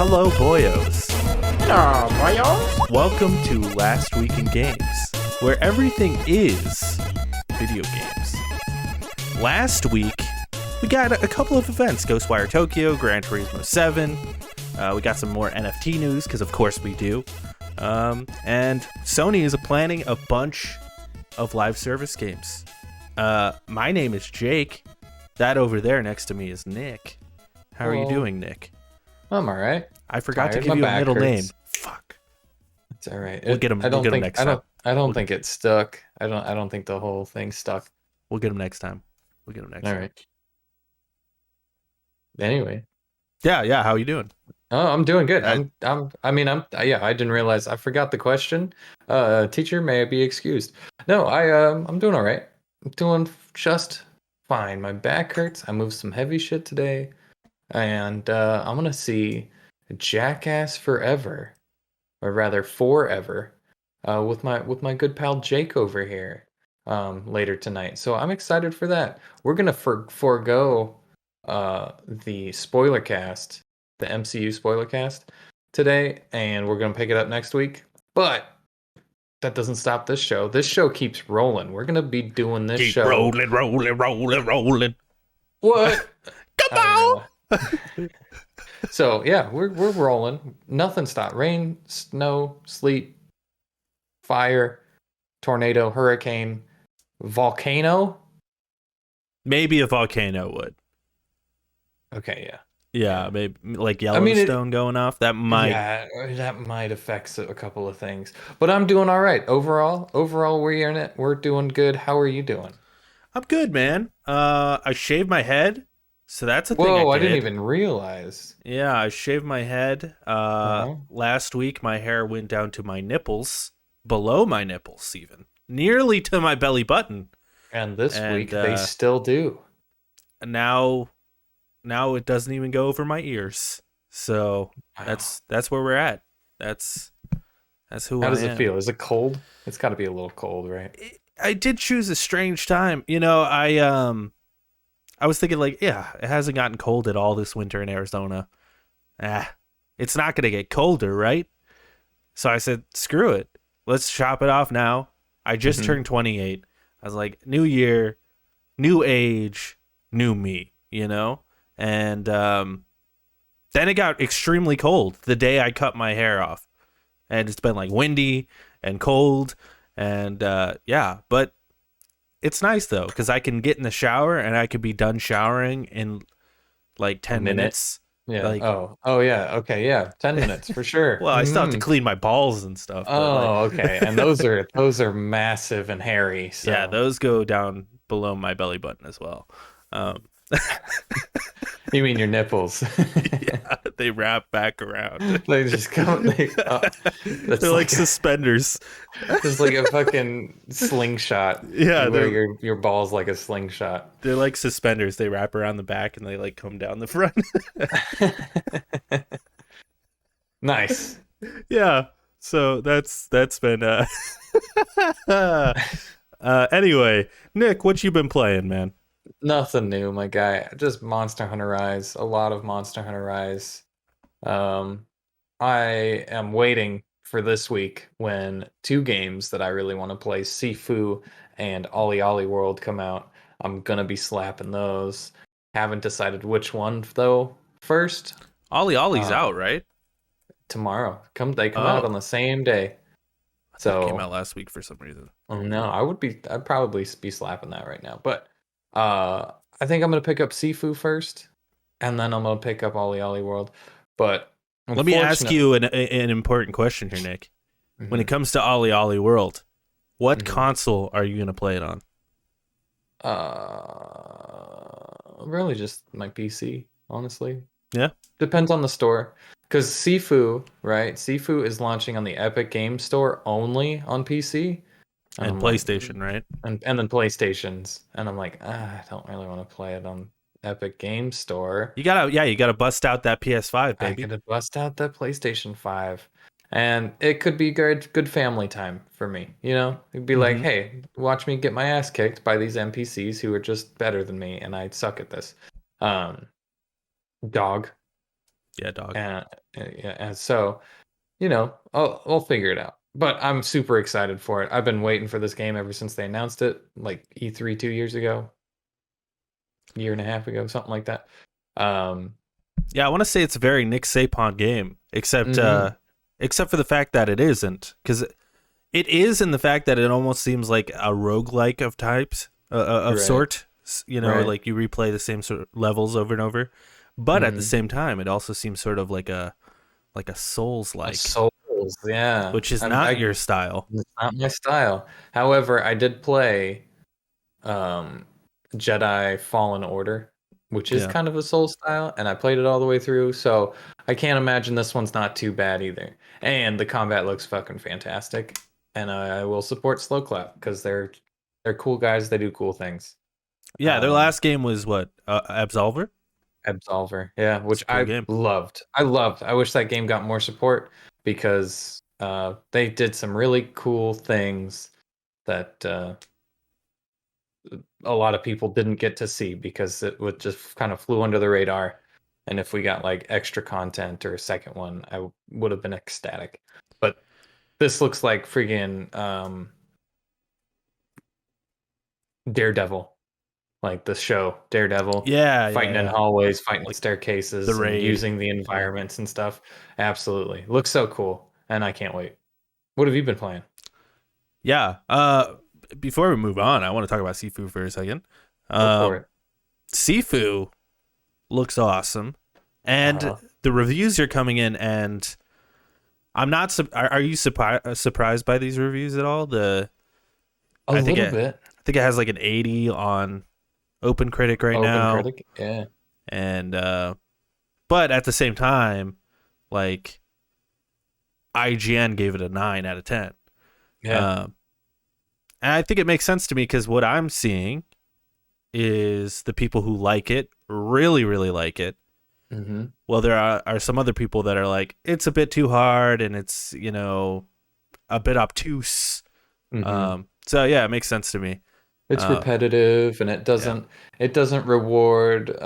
Hello, boyos. Hello, boyos. Welcome to Last Week in Games, where everything is video games. Last week, we got a couple of events: Ghostwire Tokyo, Gran Turismo 7. We got some more NFT news, because of course we do. And Sony is planning a bunch of live service games. My name is Jake. That over there next to me is Nick. How are you doing, Nick? I'm all right. I forgot to give you a middle name. Fuck. It's all right. We'll get him next time. I don't think it stuck. I don't think the whole thing stuck. We'll get him next time. All right. Anyway. Yeah. How are you doing? Oh, I'm doing good. I didn't realize. I forgot the question. Teacher, may I be excused? No, I'm doing all right. I'm doing just fine. My back hurts. I moved some heavy shit today. And I'm gonna see Jackass Forever, or rather Forever, with my good pal Jake over here later tonight. So I'm excited for that. We're gonna forego the spoiler cast, the MCU spoiler cast today, and we're gonna pick it up next week. But that doesn't stop this show. This show keeps rolling. We're gonna be doing this show. Keep rolling. What? Come on. So yeah, we're rolling. Nothing stopped. Rain, snow, sleet, fire, tornado, hurricane, volcano. Maybe a volcano would. Okay, yeah. Yeah, maybe like Yellowstone going off. That might. Yeah, that might affect a couple of things. But I'm doing all right overall. Overall, we're doing good. How are you doing? I'm good, man. I shaved my head. So that's a thing. Whoa, I didn't even realize. Yeah, I shaved my head. Last week, my hair went down to my nipples, below my nipples even, nearly to my belly button. And this week, they still do. Now it doesn't even go over my ears. So that's where we're at. That's who I am. How does it feel? Is it cold? It's got to be a little cold, right? I did choose a strange time. I was thinking, like, yeah, it hasn't gotten cold at all this winter in Arizona. It's not going to get colder, right? So I said, screw it. Let's chop it off now. I just turned 28. I was like, new year, new age, new me, And then it got extremely cold the day I cut my hair off. And it's been, like, windy and cold. And, but it's nice though, because I can get in the shower and I could be done showering in like 10 minutes. Yeah. Like, oh yeah. Okay. Yeah. 10 minutes for sure. Well, I still have to clean my balls and stuff. Okay. And those are massive and hairy. So. Yeah, those go down below my belly button as well. You mean your nipples? Yeah, they wrap back around. They just come. They're like suspenders. It's like a fucking slingshot. Yeah, you wear your balls like a slingshot. They're like suspenders. They wrap around the back and they like come down the front. Nice. Yeah. So that's been. Anyway, Nick, what you been playing, man? Nothing new, my guy. Just Monster Hunter Rise. A lot of Monster Hunter Rise. I am waiting for this week when two games that I really want to play, Sifu and Ollie Ollie World, come out. I'm gonna be slapping those. Haven't decided which one though first. Ollie Ollie's out, right? Tomorrow. They come out on the same day. So it came out last week for some reason. Oh no, I'd probably be slapping that right now. But I think I'm gonna pick up Sifu first, and then I'm gonna pick up Ollie Ollie World. But let me ask you an important question here, Nick. Mm-hmm. When it comes to Ollie Ollie World, what console are you gonna play it on? Really just my PC, honestly. Yeah. Depends on the store. Because Sifu, right? Sifu is launching on the Epic Game Store only on PC. And PlayStation, right? And then PlayStations. And I'm like, I don't really want to play it on Epic Game Store. You gotta bust out that PS5, baby. I gotta bust out that PlayStation 5. And it could be good family time for me, It'd be like, hey, watch me get my ass kicked by these NPCs who are just better than me, and I suck at this. Dog. Yeah, dog. And so, I'll figure it out. But I'm super excited for it. I've been waiting for this game ever since they announced it, like E3 2 years ago, year and a half ago, something like that. Um, Yeah, I want to say it's a very Nick Sapon game, mhm, except for the fact that it isn't, because it is in the fact that it almost seems like a roguelike of types, of right, sort. You know, right. like you replay the same sort of levels over and over, but at the Mhm. same time, it also seems sort of like a Souls A like, Souls, yeah. which is not your style. It's not my style. However, I did play um Jedi Fallen Order, which is Yeah. kind of a Soul style, and I played it all the way through, so I can't imagine this one's not too bad either. And the combat looks fucking fantastic. And I will support Slow Clap because they're cool guys, they do cool things. Yeah, their Um last game was what? Absolver? Absolver, yeah, It's which a cool I game. loved. I loved. I wish that game got more support because they did some really cool things that a lot of people didn't get to see because it would just kind of flew under the radar. And if we got like extra content or a second one, would have been ecstatic. But this looks like friggin' Daredevil, like the show Daredevil, Yeah, yeah, fighting in yeah. hallways, fighting in Like the staircases, and raid. using the Yeah. environments and stuff. Absolutely, looks so cool, and I can't wait. What have you been playing? Yeah. Before we move on, I want to talk about Sifu for a second. Go for Um, it. Sifu looks awesome, and Uh, the reviews are coming in, and I'm not. Are you surprised by these reviews at all? a I think little it. bit. I think it has like an 80 on Open Critic right Open now, critic, yeah. and but at the same time, like IGN gave it a 9 out of 10. Yeah. Um, and I think it makes sense to me because what I'm seeing is the people who like it really, really like it. Mm-hmm. Well, there are some other people that are like, it's a bit too hard and it's, a bit obtuse. Mm-hmm. So yeah, it makes sense to me. It's Uh, repetitive and yeah, it doesn't reward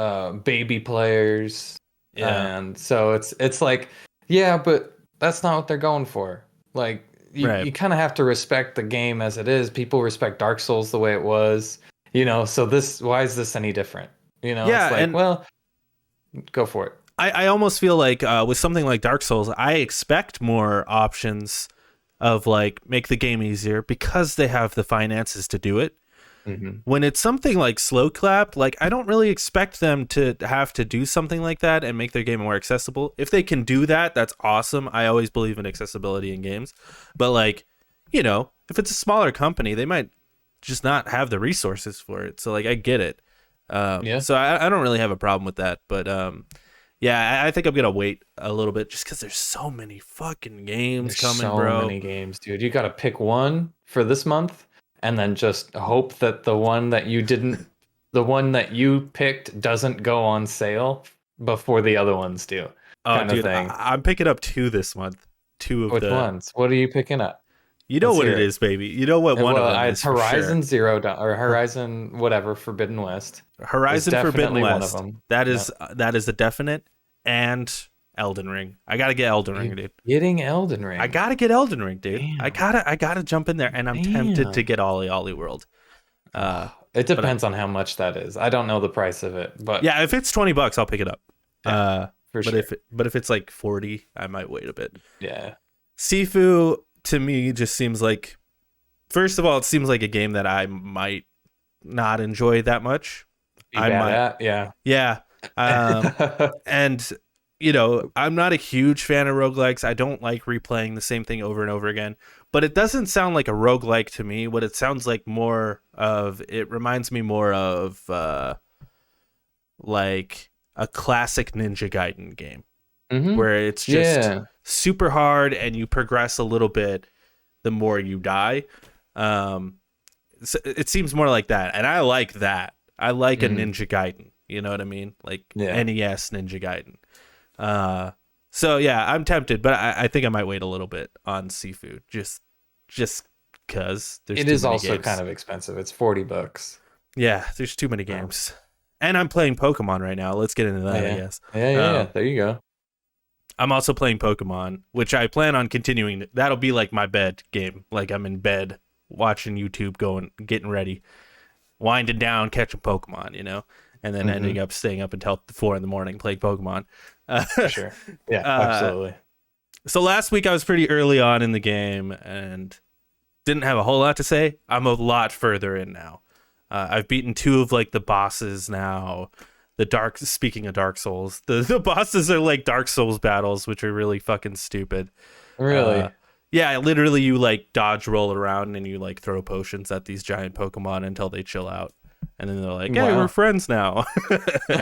baby players. yeah, And so it's like, yeah, but that's not what they're going for. Like right. you kind of have to respect the game as it is. People respect Dark Souls the way it was, so this why is this any different? It's Yeah, like, and well, go for it. I almost feel like with something like Dark Souls, I expect more options of like make the game easier because they have the finances to do it. Mm-hmm. When it's something like Slow Clap, like I don't really expect them to have to do something like that and make their game more accessible. If they can do that, that's awesome. I always believe in accessibility in games. But like, if it's a smaller company, they might just not have the resources for it. So like I get it. Yeah. So I don't really have a problem with that. But yeah, I think I'm gonna wait a little bit just because there's so many fucking games There's coming, so bro. many games, dude. You got to pick one for this month and then just hope that the one that you picked doesn't go on sale before the other ones do, Oh, kind of dude, thing. I'm picking up two this month. Two of Which the. ones? What are you picking up? You know Let's what hear it it. is, baby. You know what one of Well, them it's is for sure. Horizon Zero Dawn or Horizon whatever Forbidden West is Horizon Forbidden definitely one of West. them. That Yeah. is a definite, and Elden Ring. I gotta get Elden Ring, You dude. getting Elden I Ring? gotta get Elden Ring, dude. Damn. I gotta jump in there, and I'm tempted to Damn. get Ollie Ollie World. Uh, It but depends on how much that is. I don't know the price of it, but yeah, if it's $20, I'll pick it up. yeah, for But sure. if it's like 40, I might wait a bit. Yeah. Sifu to me just seems like, first of all, it seems like a game that I might not enjoy that much. Be I bad might, at, yeah. yeah. And I'm not a huge fan of roguelikes. I don't like replaying the same thing over and over again. But it doesn't sound like a roguelike to me. What it sounds like it reminds me more of like a classic Ninja Gaiden game Hmm. where it's just Yeah. super hard and you progress a little bit the more you die. So it seems more like that, and I like that. I like a Hmm. Ninja Gaiden. You know what I mean? Like Yeah. NES Ninja Gaiden. So yeah, I'm tempted, but I think I might wait a little bit on Seafood just because there's It too is many also games. kind of expensive. It's $40. Yeah, there's too many Um, games, and I'm playing Pokemon right now. Let's get into that, I yeah. guess. Yeah, yeah, yeah. Um, There you go. I'm also playing Pokemon, which I plan on continuing. That'll be like my bed game. Like I'm in bed watching YouTube, getting ready, winding down, catching Pokemon, and then ending up staying up until 4 a.m. playing Pokemon. For sure. Yeah, absolutely. So last week I was pretty early on in the game and didn't have a whole lot to say. I'm a lot further in now. I've beaten 2 of like the bosses now. Speaking of Dark Souls, the bosses are like Dark Souls battles, which are really fucking stupid. Really? Yeah, literally you like dodge roll around and you like throw potions at these giant Pokemon until they chill out. And then they're like, "Hey, we're friends now."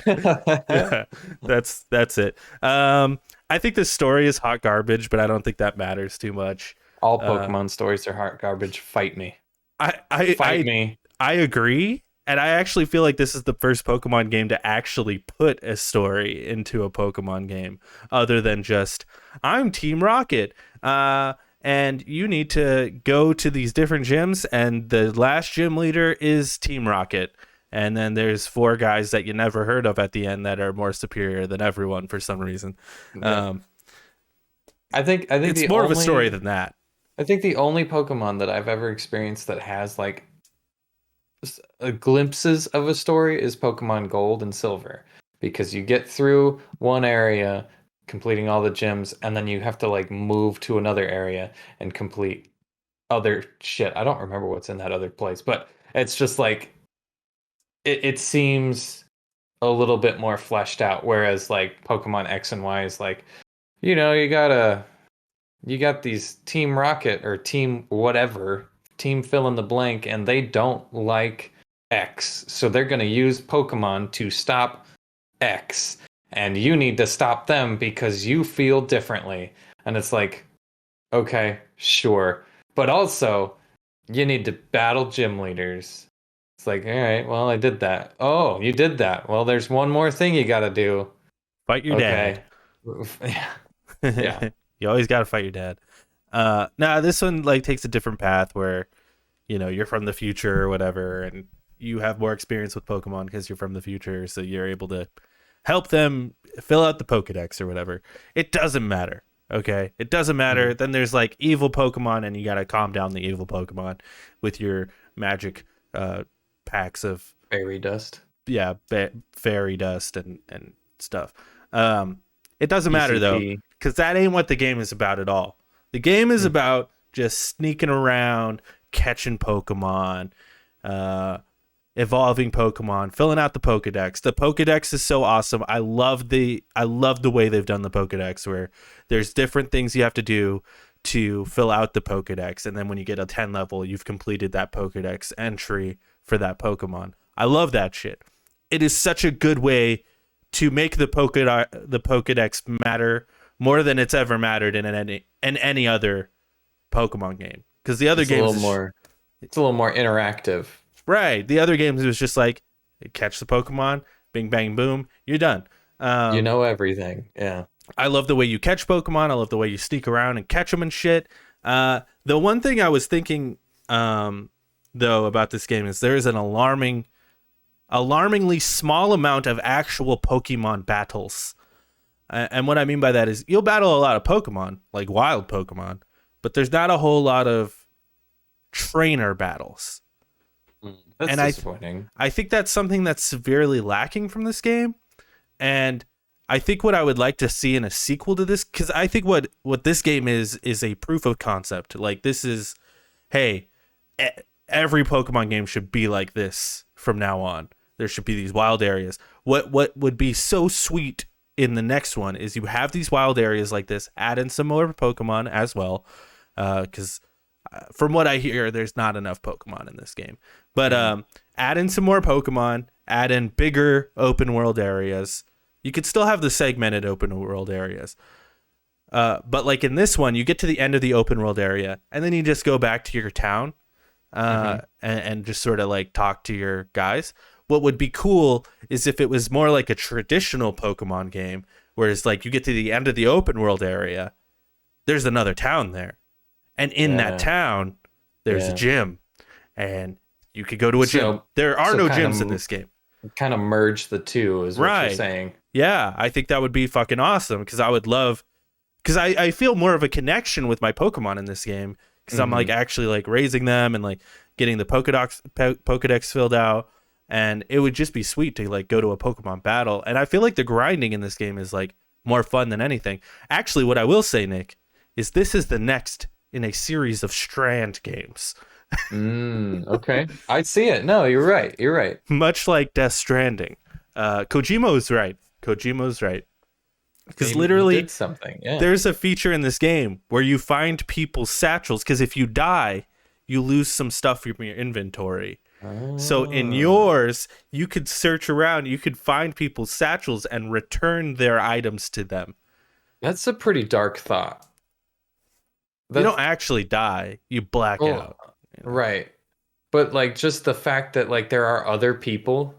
Yeah, that's it. I think the story is hot garbage, but I don't think that matters too much. All Pokemon stories are hot garbage. Fight me. Fight me. I agree, and I actually feel like this is the first Pokemon game to actually put a story into a Pokemon game, other than just I'm Team Rocket. And you need to go to these different gyms, and the last gym leader is Team Rocket. And then there's 4 guys that you never heard of at the end that are more superior than everyone for some reason. Yeah. I think it's more of a story than that. I think the only Pokemon that I've ever experienced that has like glimpses of a story is Pokemon Gold and Silver, because you get through one area completing all the gyms, and then you have to like move to another area and complete other shit. I don't remember what's in that other place, but it's just like it seems a little bit more fleshed out, whereas like Pokemon X and Y is like, you got these Team Rocket or Team whatever, Team fill in the blank, and they don't like X, so they're going to use Pokemon to stop X. And you need to stop them because you feel differently. And it's like, okay, sure. But also, you need to battle gym leaders. It's like, all right, well, I did that. Oh, you did that. Well, there's one more thing you got to do. Fight your dad. Yeah. You always got to fight your dad. Now, this one like takes a different path where, you're from the future or whatever, and you have more experience with Pokemon because you're from the future, so you're able to help them fill out the Pokedex or whatever. It doesn't matter. Okay, it doesn't matter. Then there's like evil Pokemon, and you gotta calm down the evil Pokemon with your magic packs of fairy dust. Yeah, fairy dust and stuff. It doesn't matter though, because that ain't what the game is about at all. The game is about just sneaking around, catching Pokemon, evolving Pokemon, filling out the Pokedex. The Pokedex is so awesome. I love the way they've done the Pokedex, where there's different things you have to do to fill out the Pokedex, and then when you get a 10 level, you've completed that Pokedex entry for that Pokemon. I love that shit. It is such a good way to make the Pokedex matter more than it's ever mattered in any other Pokemon game. Because the other games it's a little more interactive. Right. The other games, it was just like, catch the Pokemon, bing, bang, boom, you're done. You know everything. Yeah. I love the way you catch Pokemon. I love the way you sneak around and catch them and shit. The one thing I was thinking, though, about this game is there is an alarmingly small amount of actual Pokemon battles. And what I mean by that is you'll battle a lot of Pokemon, like wild Pokemon, but there's not a whole lot of trainer battles. That's disappointing. I think that's something that's severely lacking from this game. And I think what I would like to see in a sequel to this, because I think what this game is a proof of concept. Like, this is, hey, every Pokemon game should be like this from now on. There should be these wild areas. What would be so sweet in the next one is you have these wild areas like this, add in some more Pokemon as well, because from what I hear, there's not enough Pokemon in this game. But add in some more Pokemon, add in bigger open world areas. You could still have the segmented open world areas. But like in this one, you get to the end of the open world area, and then you just go back to your town and just sort of like talk to your guys. What would be cool is if it was more like a traditional Pokemon game, whereas like you get to the end of the open world area, there's another town there. And in that town, there's a gym. And you could go to a gym. There are no gyms in this game. Kind of merge the two is what you're saying. Yeah, I think that would be fucking awesome, because I would love because I feel more of a connection with my Pokemon in this game because I'm like actually like raising them and like getting the Pokedex filled out, and it would just be sweet to like go to a Pokemon battle. And I feel like the grinding in this game is like more fun than anything. Actually, what I will say, Nick, is this is the next in a series of Strand games. Okay, I see it. No, you're right. You're right. Much like Death Stranding. Kojimo's right. Because literally, he did something. Yeah. There's a feature in this game where you find people's satchels, because if you die, you lose some stuff from your inventory. Oh. So in yours, you could search around, you could find people's satchels and return their items to them. That's a pretty dark thought. You don't actually die, you black out. You know? Right. But like just the fact that like there are other people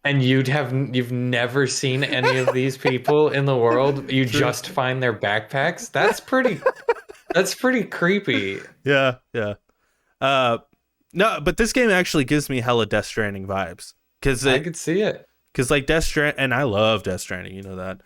and you've never seen any of these people in the world, you just find their backpacks. That's pretty creepy. Yeah. No, but this game actually gives me hella Death Stranding vibes. Cause I could see it. Because like Death Stranding, and I love Death Stranding, you know that.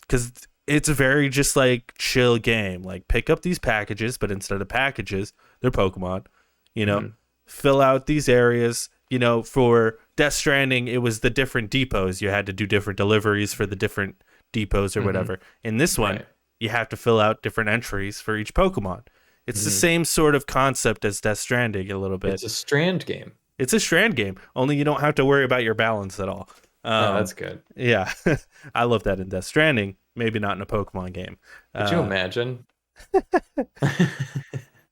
Because it's a very just like chill game. Like pick up these packages, but instead of packages, they're Pokemon. You know, fill out these areas. You know, for Death Stranding, it was the different depots. You had to do different deliveries for the different depots or whatever. In this one, you have to fill out different entries for each Pokemon. It's the same sort of concept as Death Stranding a little bit. It's a Strand game. It's a Strand game, only you don't have to worry about your balance at all. That's good. Yeah. I love that in Death Stranding. Maybe not in a Pokemon game. Could you imagine?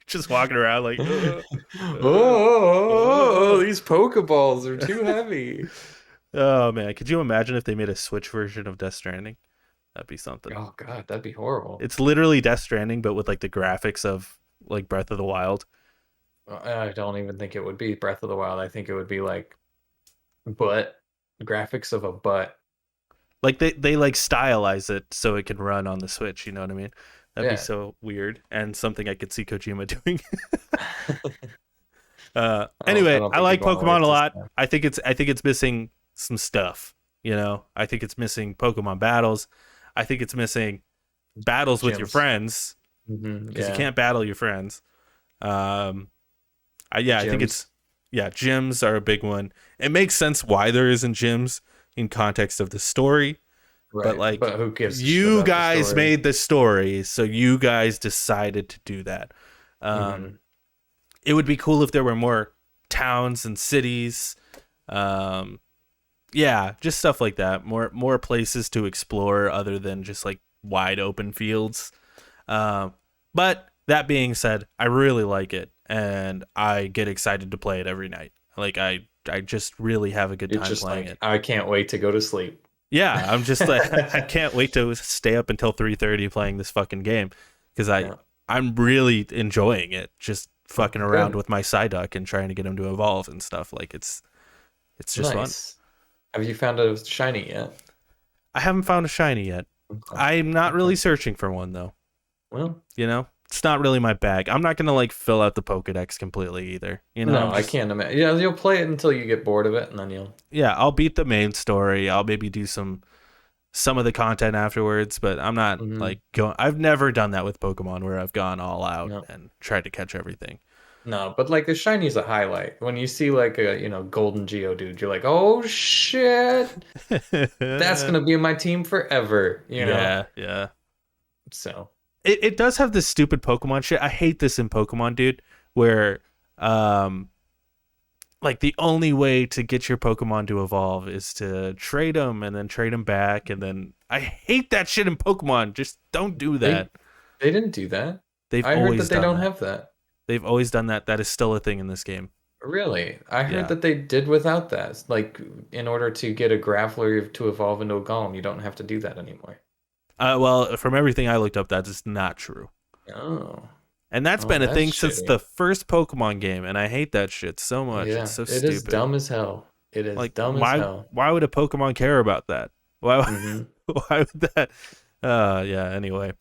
Just walking around like, these Pokeballs are too heavy. Oh, man. Could you imagine if they made a Switch version of Death Stranding? That'd be something. Oh, God, that'd be horrible. It's literally Death Stranding, but with like the graphics of like Breath of the Wild. I don't even think it would be Breath of the Wild. I think it would be like graphics of a butt. Like they like stylize it so it can run on the Switch, you know what I mean? That'd be so weird and something I could see Kojima doing. Anyway, I like Pokemon a lot. I think it's missing some stuff, you know. I think it's missing Pokemon battles. I think it's missing battles with your friends because you can't battle your friends. I think it's gyms are a big one. It makes sense why there isn't gyms in context of the story. Right. But who gives you guys made the story, so you guys decided to do that. It would be cool if there were more towns and cities. Just stuff like that. More places to explore other than just like wide open fields. But that being said, I really like it and I get excited to play it every night. Like I just really have a good time playing it. I can't wait to go to sleep. Yeah, I'm just like I can't wait to stay up until 3:30 playing this fucking game because I'm really enjoying it. Just fucking around with my Psyduck and trying to get him to evolve and stuff. Like it's just fun. Have you found a shiny yet? I haven't found a shiny yet. I'm not really searching for one though. Well, you know, it's not really my bag. I'm not gonna like fill out the Pokedex completely either. You know, no, I can't imagine. Yeah, you'll play it until you get bored of it, and then you'll. Yeah, I'll beat the main story. I'll maybe do some of the content afterwards, but I'm not like going. I've never done that with Pokemon where I've gone all out and tried to catch everything. No, but like the shiny's a highlight. When you see like a golden Geodude, you're like, oh shit, that's gonna be in my team forever. You know? Yeah. So it does have this stupid Pokemon shit. I hate this in Pokemon, dude, where like the only way to get your Pokemon to evolve is to trade them and then trade them back, and then I hate that shit in Pokemon. Just don't do that. They didn't do that. I heard that they don't have that. They've always done that. That is still a thing in this game. Really? I heard that they did without that. Like, in order to get a Graveler to evolve into a Golem, you don't have to do that anymore. Well, from everything I looked up, that is not true. Oh. And that's been a thing since the first Pokemon game, and I hate that shit so much. Yeah, it's so stupid. It is dumb as hell. It is like, dumb as hell. Why would a Pokemon care about that? Why would that? Anyway.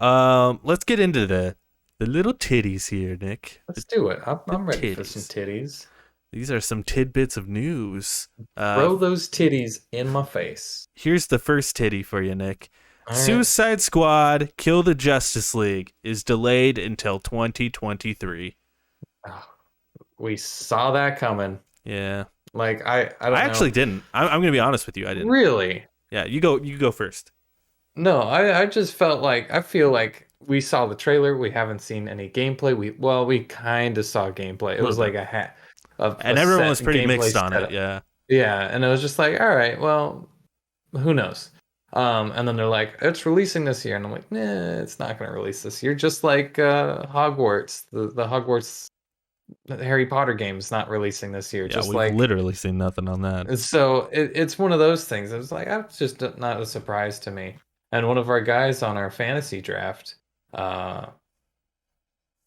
Let's get into the little titties here, Nick. Let's do it. I'm ready for some titties. These are some tidbits of news. Throw those titties in my face. Here's the first titty for you, Nick. All right. Suicide Squad Kill the Justice League is delayed until 2023. Oh, we saw that coming. Yeah. Like I I don't actually know. didn't. I'm going to be honest with you. I didn't. Really? Yeah, you go first. No, I just felt like I feel like we saw the trailer. We haven't seen any gameplay. We kind of saw gameplay. It A little was like bit. a And everyone set was pretty gameplay mixed on it. setup. Yeah. Yeah, and it was just like, all right, well, who knows? And then they're like, it's releasing this year, and I'm like, nah, it's not going to release this year. Just like Hogwarts, the Hogwarts Harry Potter game's not releasing this year. Yeah, Just we've like literally seen nothing on that. so, it's one of those things. It's like that's just not a surprise to me. And one of our guys on our fantasy draft, uh,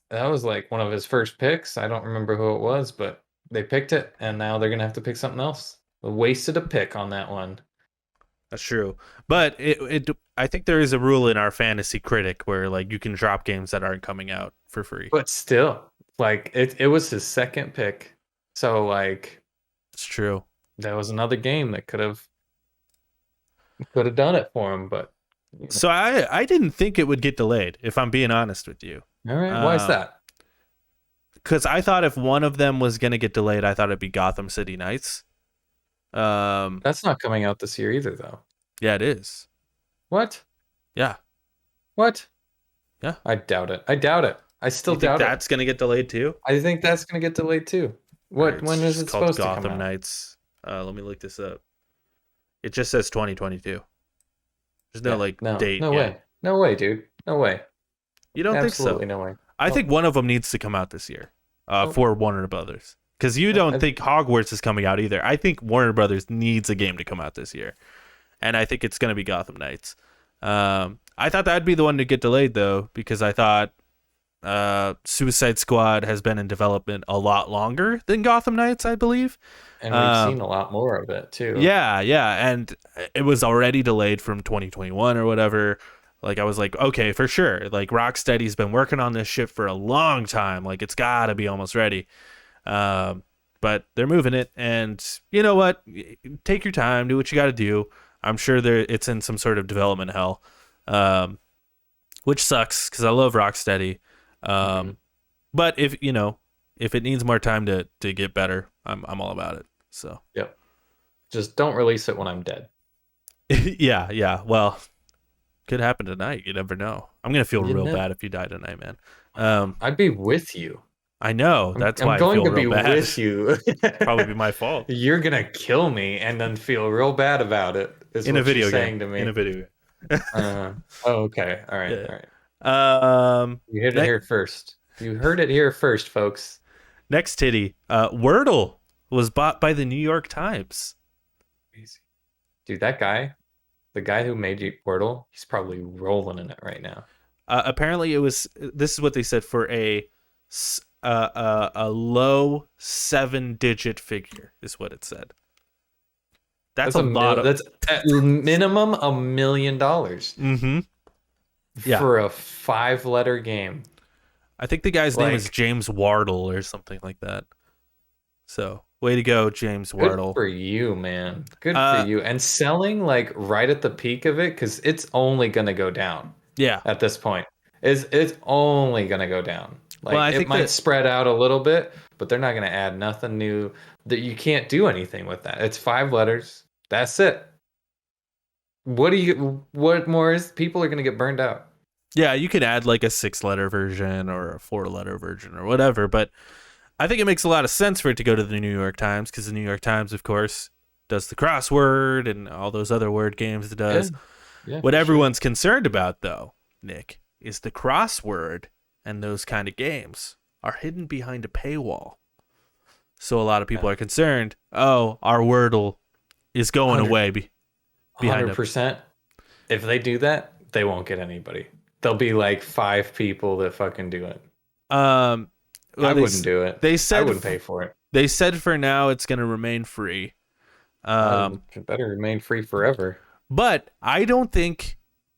that was like one of his first picks. I don't remember who it was, but they picked it, and now they're gonna have to pick something else. They wasted a pick on that one. That's true. But I think there is a rule in our fantasy critic where like you can drop games that aren't coming out for free. But still, like it was his second pick. So like It's true. there was another game that could have done it for him, but So I didn't think it would get delayed, if I'm being honest with you. all right, why is that? Because I thought if one of them was going to get delayed, I thought it'd be Gotham City Knights. That's not coming out this year either, though. Yeah, it is. What? Yeah. What? Yeah. I doubt it. I doubt it. I still You think doubt it. that's going to get delayed too? I think that's gonna get delayed too. Alright, When it's is it called supposed to Gotham come out? Knights. Let me look this up. It just says 2022. There's no Yeah, like no, date no yet. way, no way, dude, no way. You don't Absolutely think so? no way. I Oh. think one of them needs to come out this year. Oh. For Warner Brothers. Because you don't I- think Hogwarts is coming out either. I think Warner Brothers needs a game to come out this year. And I think it's going to be Gotham Knights. I thought that'd be the one to get delayed, though, because I thought Suicide Squad has been in development a lot longer than Gotham Knights, I believe. And we've seen a lot more of it too. Yeah. And it was already delayed from 2021 or whatever. Like, I was like, okay, for sure. Like, Rocksteady's been working on this shit for a long time. Like, it's got to be almost ready. But they're moving it. And you know what? Take your time. Do what you got to do. I'm sure it's in some sort of development hell, which sucks because I love Rocksteady. But if it needs more time to get better, I'm all about it. So Yep. Just don't release it when I'm dead. yeah. Well, could happen tonight. You never know. I'm gonna feel You real know. bad if you die tonight, man. I'd be with you. I know. That's why I'm going I to feel be real bad. with you. Probably be my fault. You're gonna kill me and then feel real bad about it. Is In what a video you're game. saying to me. In a video game. Oh, okay. All right. Yeah. All right. You heard it ne- here first. You heard it here first, folks. Next titty. Wordle was bought by the New York Times. Crazy. Dude, that guy, the guy who made you Wordle, he's probably rolling in it right now. Apparently, this is what they said for a low 7-digit figure is what it said. That's a lot. That's at minimum $1 million. Mm-hmm. Yeah. For a 5-letter game. I think the guy's name is James Wardle or something like that. So, way to go, James Wardle. Good for you, man. Good for you. And selling like right at the peak of it, because it's only gonna go down. Yeah. At this point, it's only gonna go down. Like Well, I it think might that- spread out a little bit, but they're not gonna add nothing new. That you can't do anything with that. It's 5 letters. That's it. What more is people are gonna get burned out? Yeah, you could add like a 6-letter version or a 4-letter version or whatever, but I think it makes a lot of sense for it to go to the New York Times because the New York Times, of course, does the crossword and all those other word games it does. Yeah, What everyone's concerned about, though, Nick, is the crossword and those kind of games are hidden behind a paywall. So a lot of people are concerned, oh, our Wordle is going 100 away behind 100%. If they do that, they won't get anybody. There'll be like 5 people that fucking do it. Well, I wouldn't do it. They said I wouldn't pay for it. They said for now it's going to remain free. It better remain free forever. But I don't think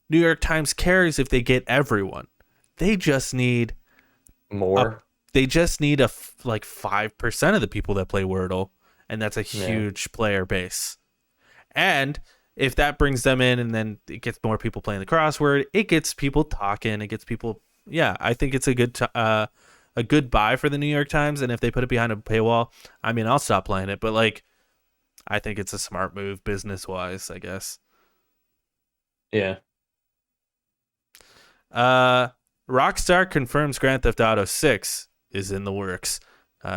New York Times cares if they get everyone. They just need More. They just need like 5% of the people that play Wordle, and that's a huge player base. And if that brings them in and then it gets more people playing the crossword, it gets people talking, it gets people. Yeah, I think it's a good buy for the New York Times. And if they put it behind a paywall, I mean, I'll stop playing it. But like, I think it's a smart move business wise, I guess. Yeah. Rockstar confirms Grand Theft Auto 6 is in the works.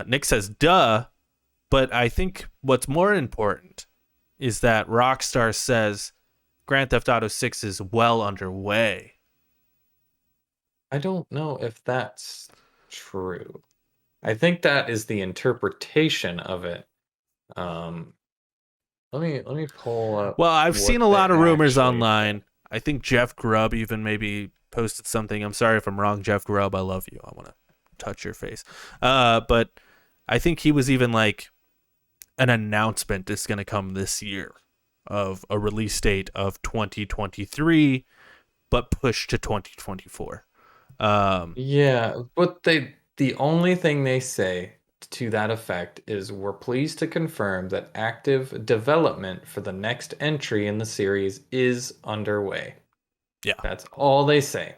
Nick says, duh. But I think what's more important is that Rockstar says Grand Theft Auto 6 is well underway. I don't know if that's true. I think that is the interpretation of it. Let me pull up. Well, I've what seen a they lot of rumors actually said. online. I think Jeff Grubb even maybe posted something. I'm sorry if I'm wrong, Jeff Grubb. I love you. I want to touch your face. But I think he was even like, an announcement is going to come this year of a release date of 2023, but pushed to 2024. Yeah, but the only thing they say to that effect is we're pleased to confirm that active development for the next entry in the series is underway. Yeah. That's all they say.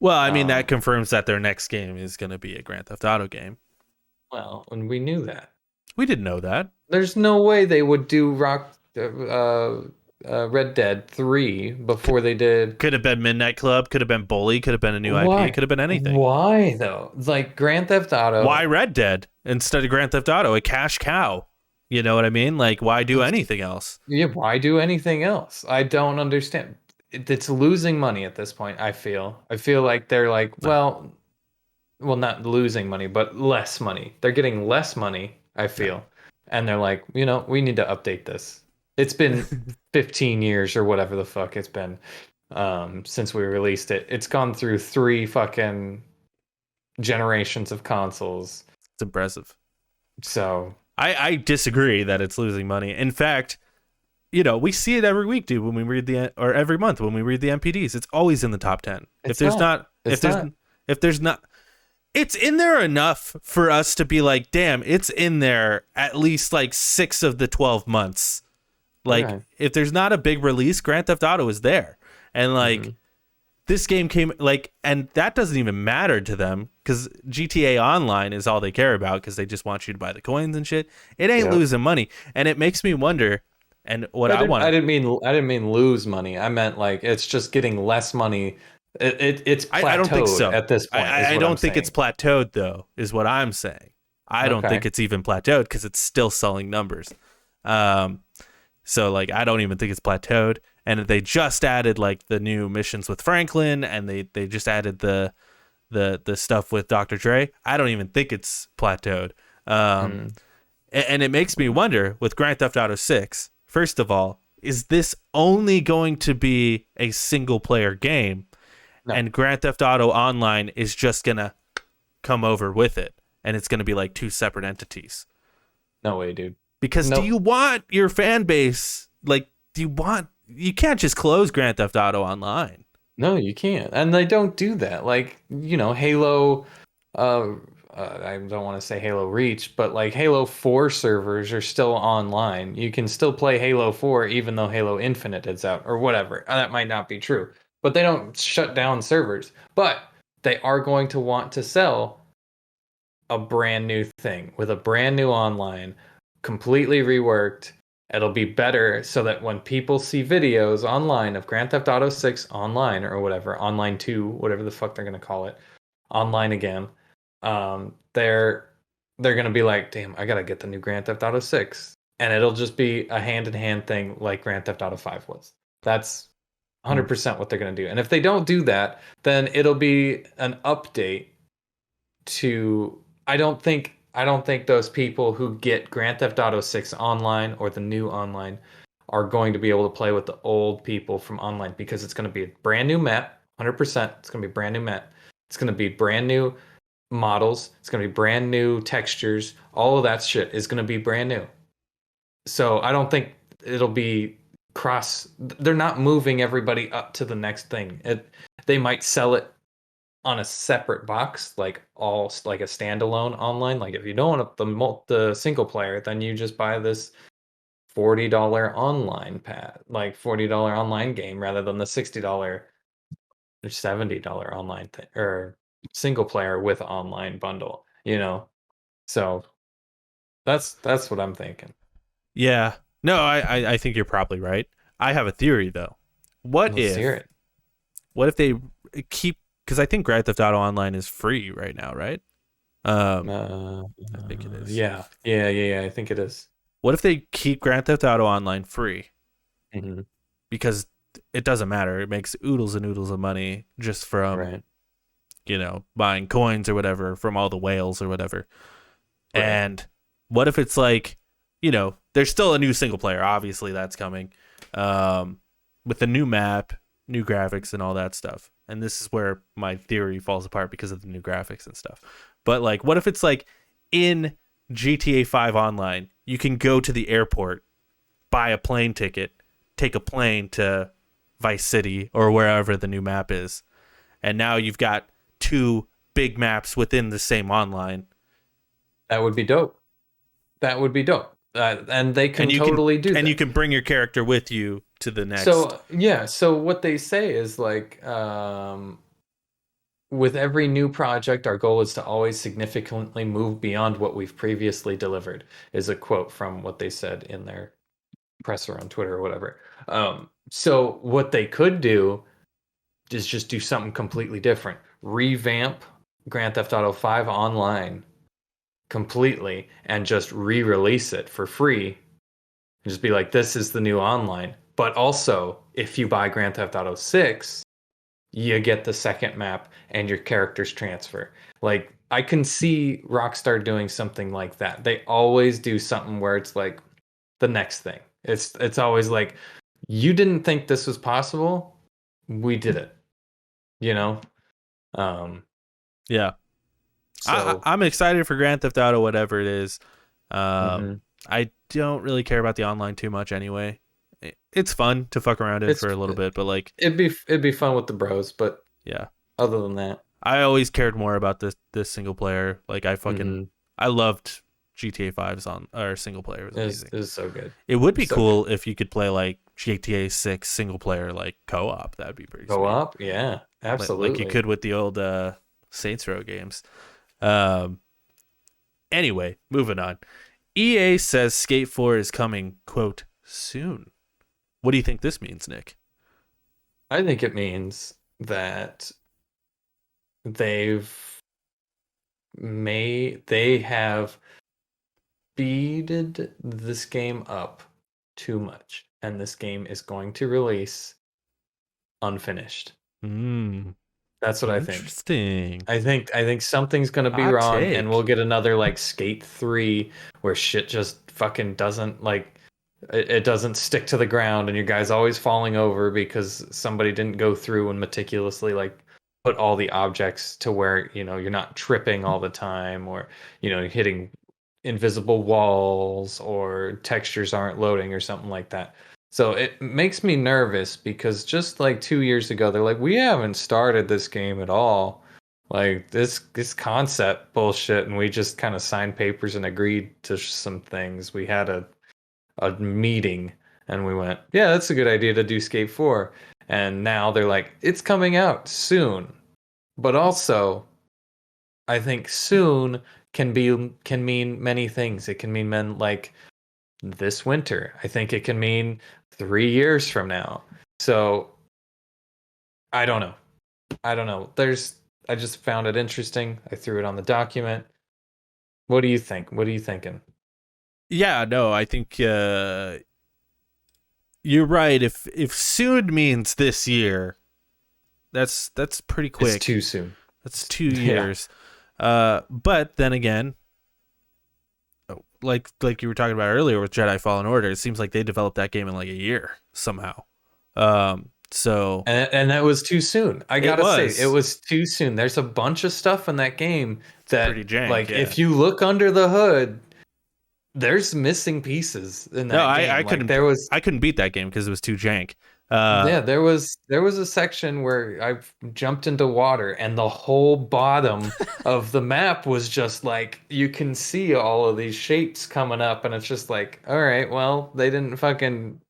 Well, I mean, that confirms that their next game is going to be a Grand Theft Auto game. Well, and we knew that. We didn't know that. There's no way they would do Red Dead 3 before they did. Could have been Midnight Club, could have been Bully, could have been a new IP, could have been anything. Why though? Like Grand Theft Auto. Why Red Dead instead of Grand Theft Auto? A cash cow. You know what I mean? Like, why do anything else? Yeah, why do anything else? I don't understand. It's losing money at this point, I feel. I feel like they're like, well, not losing money, but less money. They're getting less money, I feel. And they're like, we need to update this. It's been 15 years or whatever the fuck it's been since we released it. It's gone through 3 fucking generations of consoles. It's impressive. So I disagree that it's losing money. In fact, we see it every week, dude, when we read or every month when we read the MPDs. It's always in the top 10. If there's not, it's in there enough for us to be like, damn, it's in there at least like 6 of the 12 months. Like, if there's not a big release, Grand Theft Auto is there. And like, this game came like, and that doesn't even matter to them because GTA Online is all they care about because they just want you to buy the coins and shit. It ain't losing money. And it makes me wonder, and what I want. I didn't mean lose money. I meant like, it's just getting less money. It's plateaued I don't think so. At this point. I don't think it's plateaued though, is what I'm saying. I don't think it's even plateaued because it's still selling numbers. So like, I don't even think it's plateaued. And they just added like the new missions with Franklin, and they just added the stuff with Dr. Dre. I don't even think it's plateaued. And it makes me wonder with Grand Theft Auto 6. First of all, is this only going to be a single player game? No. And Grand Theft Auto Online is just going to come over with it, and it's going to be like 2 separate entities. No way, dude. Because do you want your fan base, like, you can't just close Grand Theft Auto Online. No, you can't. And they don't do that. Like, Halo, I don't want to say Halo Reach, but like Halo 4 servers are still online. You can still play Halo 4 even though Halo Infinite is out or whatever. That might not be true. But they don't shut down servers. But they are going to want to sell a brand new thing with a brand new online, completely reworked. It'll be better so that when people see videos online of Grand Theft Auto 6 online or whatever, online 2, whatever the fuck they're going to call it, online again, they're going to be like, damn, I got to get the new Grand Theft Auto 6. And it'll just be a hand-in-hand thing like Grand Theft Auto 5 was. That's 100% what they're going to do. And if they don't do that, then it'll be an update to... I don't think those people who get Grand Theft Auto 6 online or the new online are going to be able to play with the old people from online because it's going to be a brand new map, 100%. It's going to be a brand new map. It's going to be brand new models. It's going to be brand new textures. All of that shit is going to be brand new. So I don't think it'll be they're not moving everybody up to the next thing. They might sell it on a separate box, like a standalone online. Like if you don't want the single player, then you just buy this $40 online like $40 online game rather than the $60 or $70 online thing or single player with online bundle, you know? So that's what I'm thinking. Yeah. No, I think you're probably right. I have a theory though. What Let's hear if it. what if they keep, because I think Grand Theft Auto Online is free right now, right? Um, I think it is. Yeah. I think it is. What if they keep Grand Theft Auto Online free? Mhm. Because it doesn't matter. It makes oodles and oodles of money just from, Right. buying coins or whatever from all the whales or whatever. Right. And what if it's like, there's still a new single player. Obviously, that's coming, with a new map, new graphics, and all that stuff. And this is where my theory falls apart because of the new graphics and stuff. But like, what if it's like in GTA 5 Online, you can go to the airport, buy a plane ticket, take a plane to Vice City or wherever the new map is, and now you've got two big maps within the same online. That would be dope. That would be dope. And they can And totally do that. you can bring your character with you to the next. So yeah, so what they say is like with every new project, our goal is to always significantly move beyond what we've previously delivered, is a quote from what they said in their presser on Twitter or whatever. So what they could do is just do something completely different. Revamp Grand Theft Auto 5 Online completely and just re-release it for free. And just be like, this is the new online. But also, if you buy Grand Theft Auto 6, you get the second map and your characters transfer. Like, I can see Rockstar doing something like that. They always do something where it's like the next thing. It's always like, you didn't think this was possible, we did it. You know? Yeah. So I'm excited for Grand Theft Auto, whatever it is. mhm. I don't really care about the online too much anyway. It's fun to fuck around in It's for a little bit, but like, it'd be fun with the bros, but yeah. other than that, I always cared more about this single player. Like mhm, I loved GTA 5's on or single player. It was amazing. is so good. It would be So cool if you could play like GTA 6 single player like co-op. That'd be pretty go sweet. up, yeah, Like you absolutely. could with the old Saints Row games. Anyway, moving on. EA says Skate 4 is coming, quote, soon. What do you think this means, Nick? I think it means that they've they have speeded this game up too much, and this game is going to release unfinished. That's what I think. Interesting. I think something's gonna be Hot wrong, and take. we'll get another like Skate 3 where shit just fucking doesn't like it doesn't stick to the ground, and your guy's always falling over because somebody didn't go through and meticulously like put all the objects to where you're not tripping all the time, or hitting invisible walls, or textures aren't loading or something like that. So it makes me nervous because just like 2 years ago, they're like, we haven't started this game at all. Like this concept bullshit, and we just kind of signed papers and agreed to some things. We had a meeting and we went, yeah, that's a good idea to do Skate 4. And now they're like, it's coming out soon. But also, I think soon can mean many things. It can mean like this winter. I think it can mean 3 years from now. So I don't know. I don't know. I just found it interesting. I threw it on the document. What do you think? What are you thinking? Yeah, no, I think you're right. If soon means this year, that's pretty quick. It's too soon. That's 2 years. But then again, like you were talking about earlier with Jedi Fallen Order, it seems like they developed that game in like a year somehow. So And that was too soon. I gotta say, it was was too soon. There's a bunch of stuff in that game that, pretty jank. like, Yeah. if you look under the hood, there's missing pieces in that No, game. I Like, couldn't. there was. I couldn't beat that game because it was too jank. Yeah, there was a section where I jumped into water and the whole bottom of the map was just like you can see all of these shapes coming up and it's just like, all right, well, they didn't fucking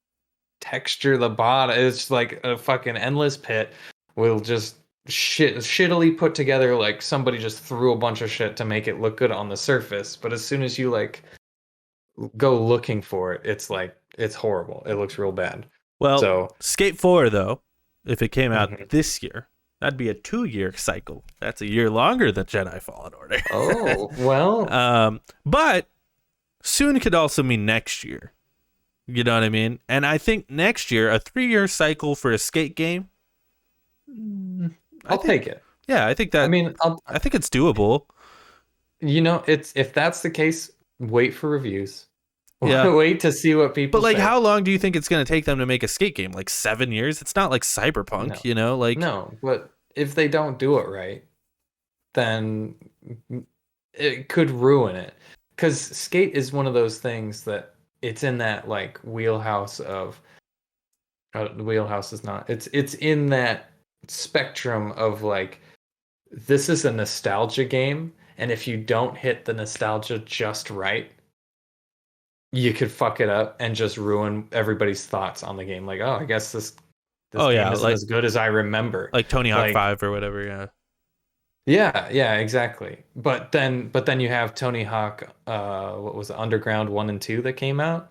texture the bottom. It's like a fucking endless pit. We'll just shittily put together like somebody just threw a bunch of shit to make it look good on the surface, but as soon as you like go looking for it, it's like it's horrible. It looks real bad. Well, So, Skate 4 though, if it came out mhm. this year, that'd be a 2-year cycle. That's a year longer than Jedi Fallen Order. Oh, well, But soon could also mean next year. You know what I mean? And I think next year, a 3-year cycle for a skate game. I'll take it. Yeah, I think I that. mean, I think it's doable. it's if that's the case, wait for reviews. Yeah. Wait to see what But people like, say. how long do you think it's going to take them to make a skate game? Like 7 years? It's not like No, Cyberpunk, you know? Like, no, but if they don't do it right, then it could ruin it. Because skate is one of those things that it's in that like wheelhouse of the wheelhouse is not. It's in that spectrum of like this is a nostalgia game, and if you don't hit the nostalgia just right, you could fuck it up and just ruin everybody's thoughts on the game. Like, oh, I guess this oh game yeah, isn't as good as I remember. like Tony Hawk Like, 5 or whatever. Yeah. yeah, exactly. But then you have Tony Hawk. What was it, Underground 1 and 2 that came out?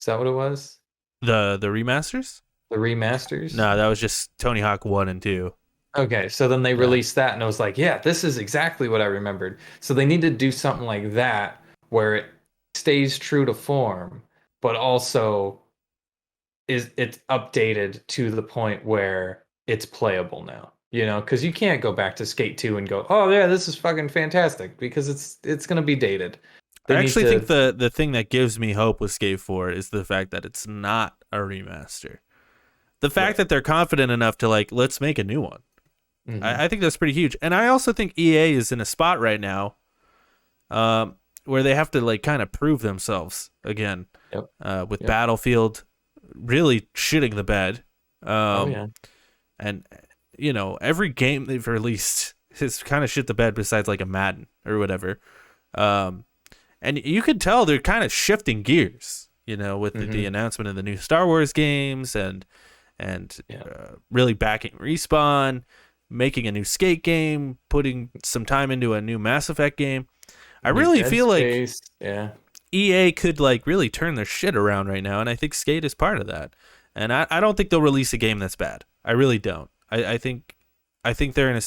Is that what it was? The remasters? The remasters? No, that was just Tony Hawk 1 and 2. Okay, so then they Yeah. released that, and I was like, yeah, this is exactly what I remembered. So they need to do something like that where it stays true to form, but also it's updated to the point where it's playable now. You know, because you can't go back to Skate 2 and go, oh yeah, this is fucking fantastic, because it's gonna be dated. I They need actually think to the thing that gives me hope with Skate 4 is the fact that it's not a remaster. The fact Right. that they're confident enough to like, let's make a new one. Mhm. I think that's pretty huge. And I also think EA is in a spot right now where they have to like kind of prove themselves again Yep. with Yep. Battlefield really shitting the bed. Oh yeah. And, you know, every game they've released has kind of shit the bed besides like a Madden or whatever. And you could tell they're kind of shifting gears, you know, with the announcement of the new Star Wars games and Yeah. really backing Respawn, making a new Skate game, putting some time into a new Mass Effect game. I New really Dead feel like Space, yeah. EA could like really turn their shit around right now, and I think Skate is part of that. And I don't think they'll release a game that's bad. I really don't. I think they're in a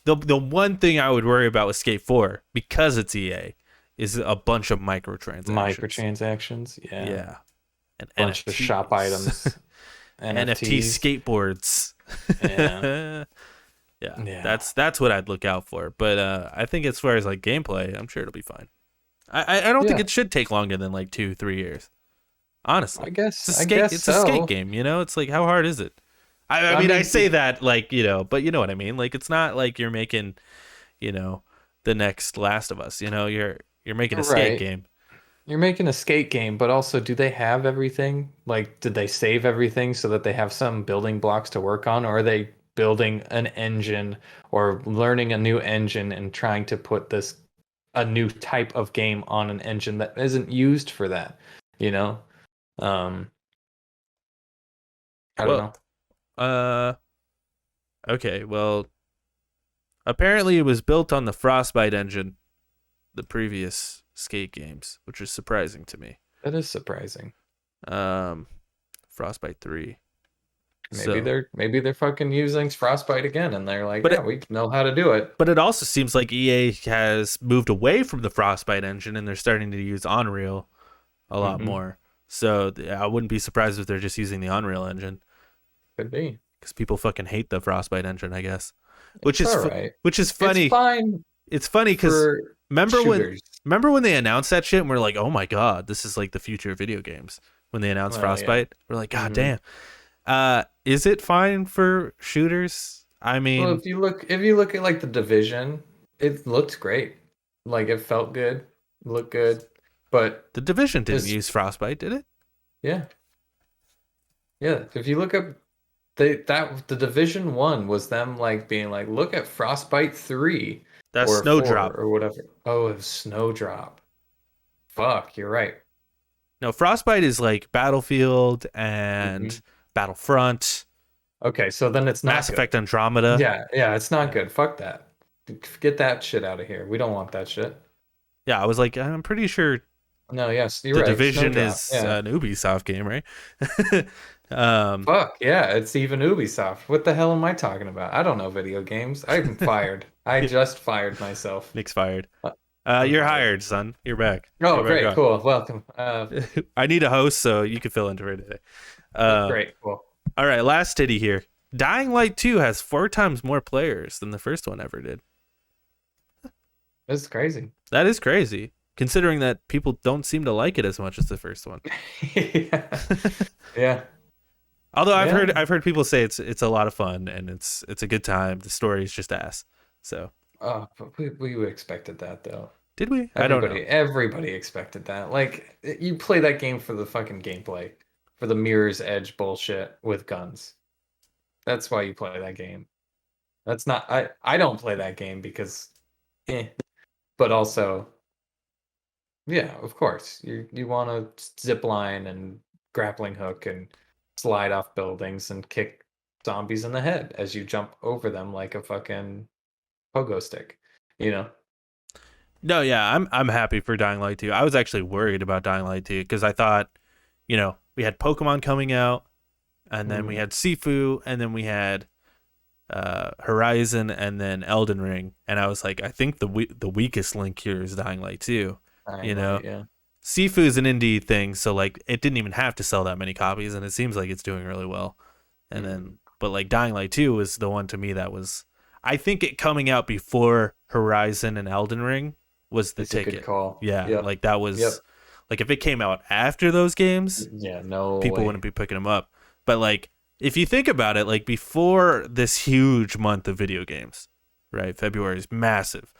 the one thing I would worry about with Skate 4 because it's EA is a bunch of microtransactions. Microtransactions, yeah. Yeah. And Bunch of shop items. NFT NFTs. skateboards. Yeah. Yeah. Yeah. That's what I'd look out for. But I think as far as like gameplay, I'm sure it'll be fine. I don't think Yeah. it should take longer than like 2-3 years. Honestly. I guess It's a I skate guess it's so. a skate game, you know? It's like how hard is it? I mean I say that like, you know, but you know what I mean? Like it's not like you're making, you know, the next Last of Us, you know, you're making a skate Right. game. You're making a skate game, but also do they have everything? Like, did they save everything so that they have some building blocks to work on? Or are they building an engine or learning a new engine and trying to put a new type of game on an engine that isn't used for that? You know? Um, I don't Well, know. uh okay, well, apparently it was built on the Frostbite engine, the previous skate games, which is surprising to me. That is surprising. Um Frostbite 3. Maybe they're fucking using Frostbite again, and they're like, But yeah, we know how to do it. But it also seems like EA has moved away from the Frostbite engine and they're starting to use Unreal a lot Mhm. more. So I wouldn't be surprised if they're just using the Unreal engine Could be. because people fucking hate the Frostbite engine, I guess. Which It's is all right. which is funny. It's fine It's funny because for shooters. remember when they announced that shit and we're like, oh my god, this is like the future of video games. When they announced Well, yeah. Frostbite, we're like, god Mhm. damn. Is it fine for shooters? I mean, Well, if you look at like the Division, it looked great. Like it felt good, looked good, but the Division didn't this, use Frostbite, did it? yeah, yeah. If you look up The Division 1 was them like being like, look at Frostbite 3 That's or 4 Snowdrop. or whatever. Oh, it was Snowdrop. Fuck, you're right. No, Frostbite is like Battlefield and Hmm. Battlefront, Okay, so then it's not Mass good. Effect Andromeda. Yeah, yeah, it's not Yeah. good. Fuck that. Get that shit out of here. We don't want that shit. Yeah, I was like, I'm pretty sure No, yes, you're the right. Division Snowdrop. is Yeah. an Ubisoft game, right? um, Fuck, yeah, it's even Ubisoft. What the hell am I talking about? I don't know video games. I'm fired. I just fired myself. Nick's fired. Uh, I'm You're fired. hired, son. You're back. Oh, You're back great, on. cool. Welcome. I need a host, so you can fill in for today. Great, cool. All right, last titty here. Dying Light 2 has 4 times more players than the first one ever did. This is crazy. That is crazy, considering that people don't seem to like it as much as the first one. Yeah. Yeah. Although Yeah. I've heard people say it's a lot of fun and it's a good time. The story is just ass. So Oh, but we expected that though. did we? I don't know. Everybody expected that. Like you play that game for the fucking gameplay, for the Mirror's Edge bullshit with guns. That's why you play that game. That's not I don't play that game because but also yeah, of course. You want to zip line and grappling hook and slide off buildings and kick zombies in the head as you jump over them like a fucking pogo stick, you know? No, yeah, I'm happy for Dying Light 2. I was actually worried about Dying Light 2 because I thought, we had Pokemon coming out, and then we had Sifu, and then we had Horizon, and then Elden Ring, and I was like, I think the weakest link here is Dying Light 2. Dying Light, yeah. Sifu is an indie thing, so like it didn't even have to sell that many copies, and it seems like it's doing really well. And then, but like Dying Light 2 was the one to me that was, I think it coming out before Horizon and Elden Ring was the It's a good ticket. call. Yeah, Yep. like that was Yep. like if it came out after those games, Yeah, no people way. wouldn't be picking them up. But like if you think about it, like before this huge month of video games, right? February is massive.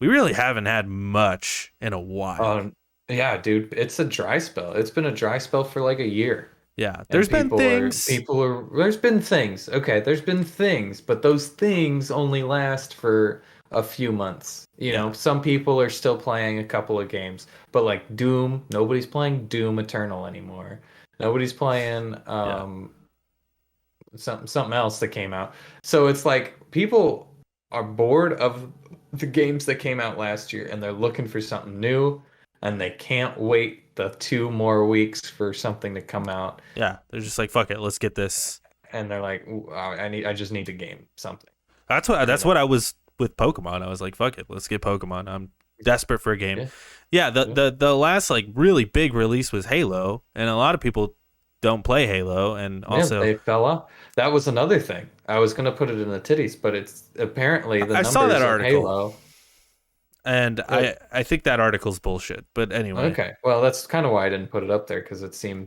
We really haven't had much in a while. Yeah, dude, it's a dry spell. It's been a dry spell for like a year. Yeah, And there's been things. there's been things. Okay, there's been things, but those things only last for a few months. You know, some people are still playing a couple of games, but like Doom, nobody's playing Doom Eternal anymore. Nobody's playing something else that came out. So it's like people are bored of the games that came out last year and they're looking for something new and they can't wait the 2 more weeks for something to come out. Yeah, they're just like, fuck it, let's get this. And they're like, I just need to game something. That's what I was with Pokemon. I was like, fuck it, let's get Pokemon. I'm desperate for a game. Yeah, the last like really big release was Halo, and a lot of people don't play Halo, and also they fell off. That was another thing. I was gonna put it in the titties, but it's apparently the I numbers saw that of article. Halo. And I think that article's bullshit. But anyway. Okay. Well, that's kind of why I didn't put it up there because it seemed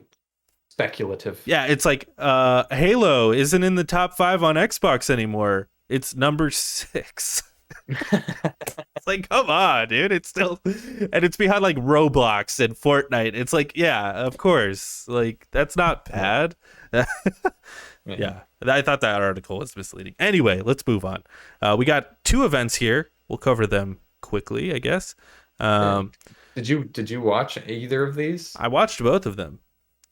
speculative. Yeah, it's like Halo isn't in the top 5 on Xbox anymore. It's number 6. It's like, come on, dude. It's still, and it's behind like Roblox and Fortnite. It's like, yeah, of course. Like, that's not bad. Yeah, I thought that article was misleading. Anyway, let's move on. We got 2 events here. We'll cover them quickly, I guess. Did you watch either of these? I watched both of them.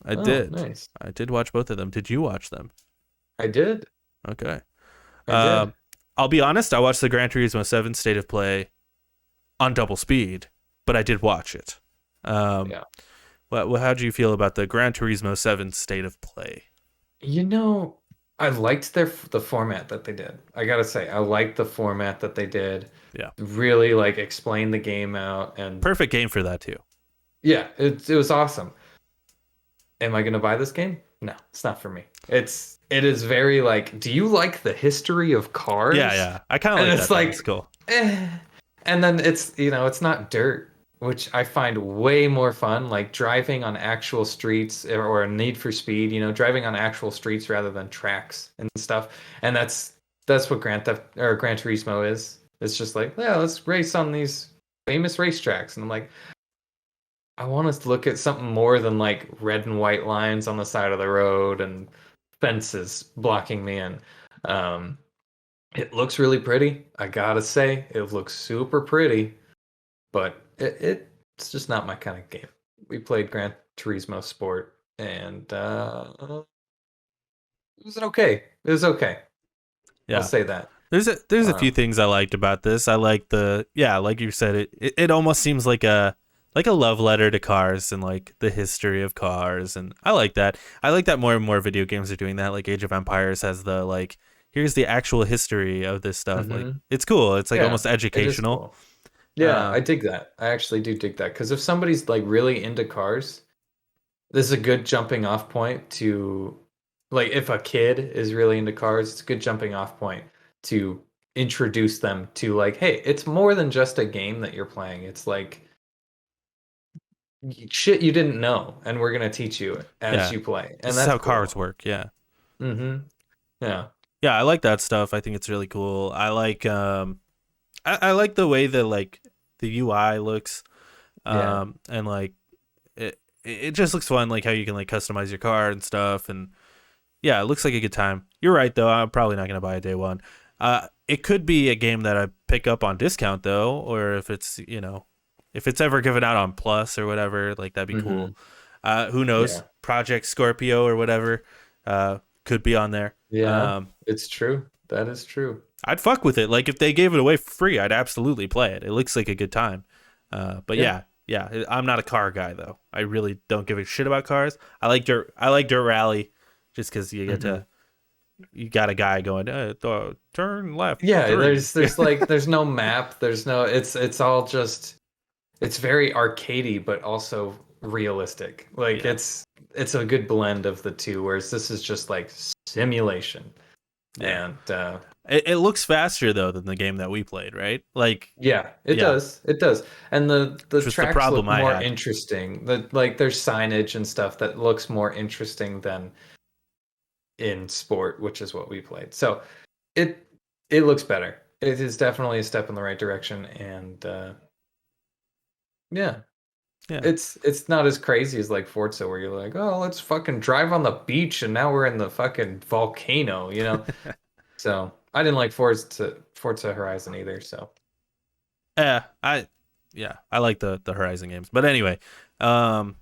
I did. Nice. I did watch both of them. Did you watch them? I did. Okay. I did. I'll be honest, I watched the Gran Turismo 7 State of Play on double speed, but I did watch it. Yeah. Well, how do you feel about the Gran Turismo 7 State of Play? You know, I liked the format that they did. I gotta say, I liked the format that they did. Yeah. Really like explain the game out and Perfect game for that too. yeah, it was awesome. Am I gonna buy this game? No, it's not for me. It is very like, do you like the history of cars? Yeah. I kind of like it's that. like, It's cool. And then it's not dirt, which I find way more fun, like driving on actual streets or a Need for Speed, driving on actual streets rather than tracks and stuff. And that's what Gran Turismo is. It's just like, yeah, let's race on these famous racetracks. And I'm like, I want us to look at something more than like red and white lines on the side of the road and fences blocking me in. Um, it looks really pretty. I gotta say, it looks super pretty, but it's just not my kind of game. We played Gran Turismo Sport, and it was okay. It was okay. I'll Yeah. say that. There's a few Um, things I liked about this. I like like you said, it almost seems like a love letter to cars and like the history of cars, and I like that. I like that more and more video games are doing that. Like Age of Empires has the like here's the actual history of this stuff. Like mhm. it's cool. It's like Yeah, almost it is educational. cool. Yeah, Uh, I dig that. I actually do dig that because if somebody's like really into cars, this is a good jumping off point to like if a kid is really into cars, it's a good jumping off point to introduce them to like, hey, it's more than just a game that you're playing. It's like shit you didn't know, and we're gonna teach you as yeah, you play, and this is that's how cars cool. work. Yeah. Mm-hmm. Yeah. Yeah, I like that stuff. I think it's really cool. I like the way that like the UI looks, Yeah. and like it just looks fun, like how you can like customize your car and stuff, and yeah, it looks like a good time. You're right though. I'm probably not gonna buy it day one. It could be a game that I pick up on discount though, or if it's if it's ever given out on Plus or whatever, like that'd be Mm-hmm. cool. Who knows? Yeah. Project Scorpio or whatever, could be on there. Yeah. It's true. That is true. I'd fuck with it. Like if they gave it away for free, I'd absolutely play it. It looks like a good time. But Yeah. yeah, I'm not a car guy though. I really don't give a shit about cars. I like Dirt Rally, just because Mm-hmm. you got a guy going turn left Yeah, 3. there's like there's no map, there's no it's all just it's very arcadey but also realistic. Like Yeah, it's a good blend of the two, whereas this is just like simulation. yeah. And It looks faster though than the game that we played, right? Like yeah, it yeah, does. It does. And the which was the tracks problem look I more had. interesting. The like there's signage and stuff that looks more interesting than in sport, which is what we played. So it it looks better. It is definitely a step in the right direction, and yeah, Yeah. it's not as crazy as like Forza, where you're like, oh, let's fucking drive on the beach, and now we're in the fucking volcano, you know. So I didn't like Forza Horizon either. So Yeah, I like the Horizon games. But anyway, um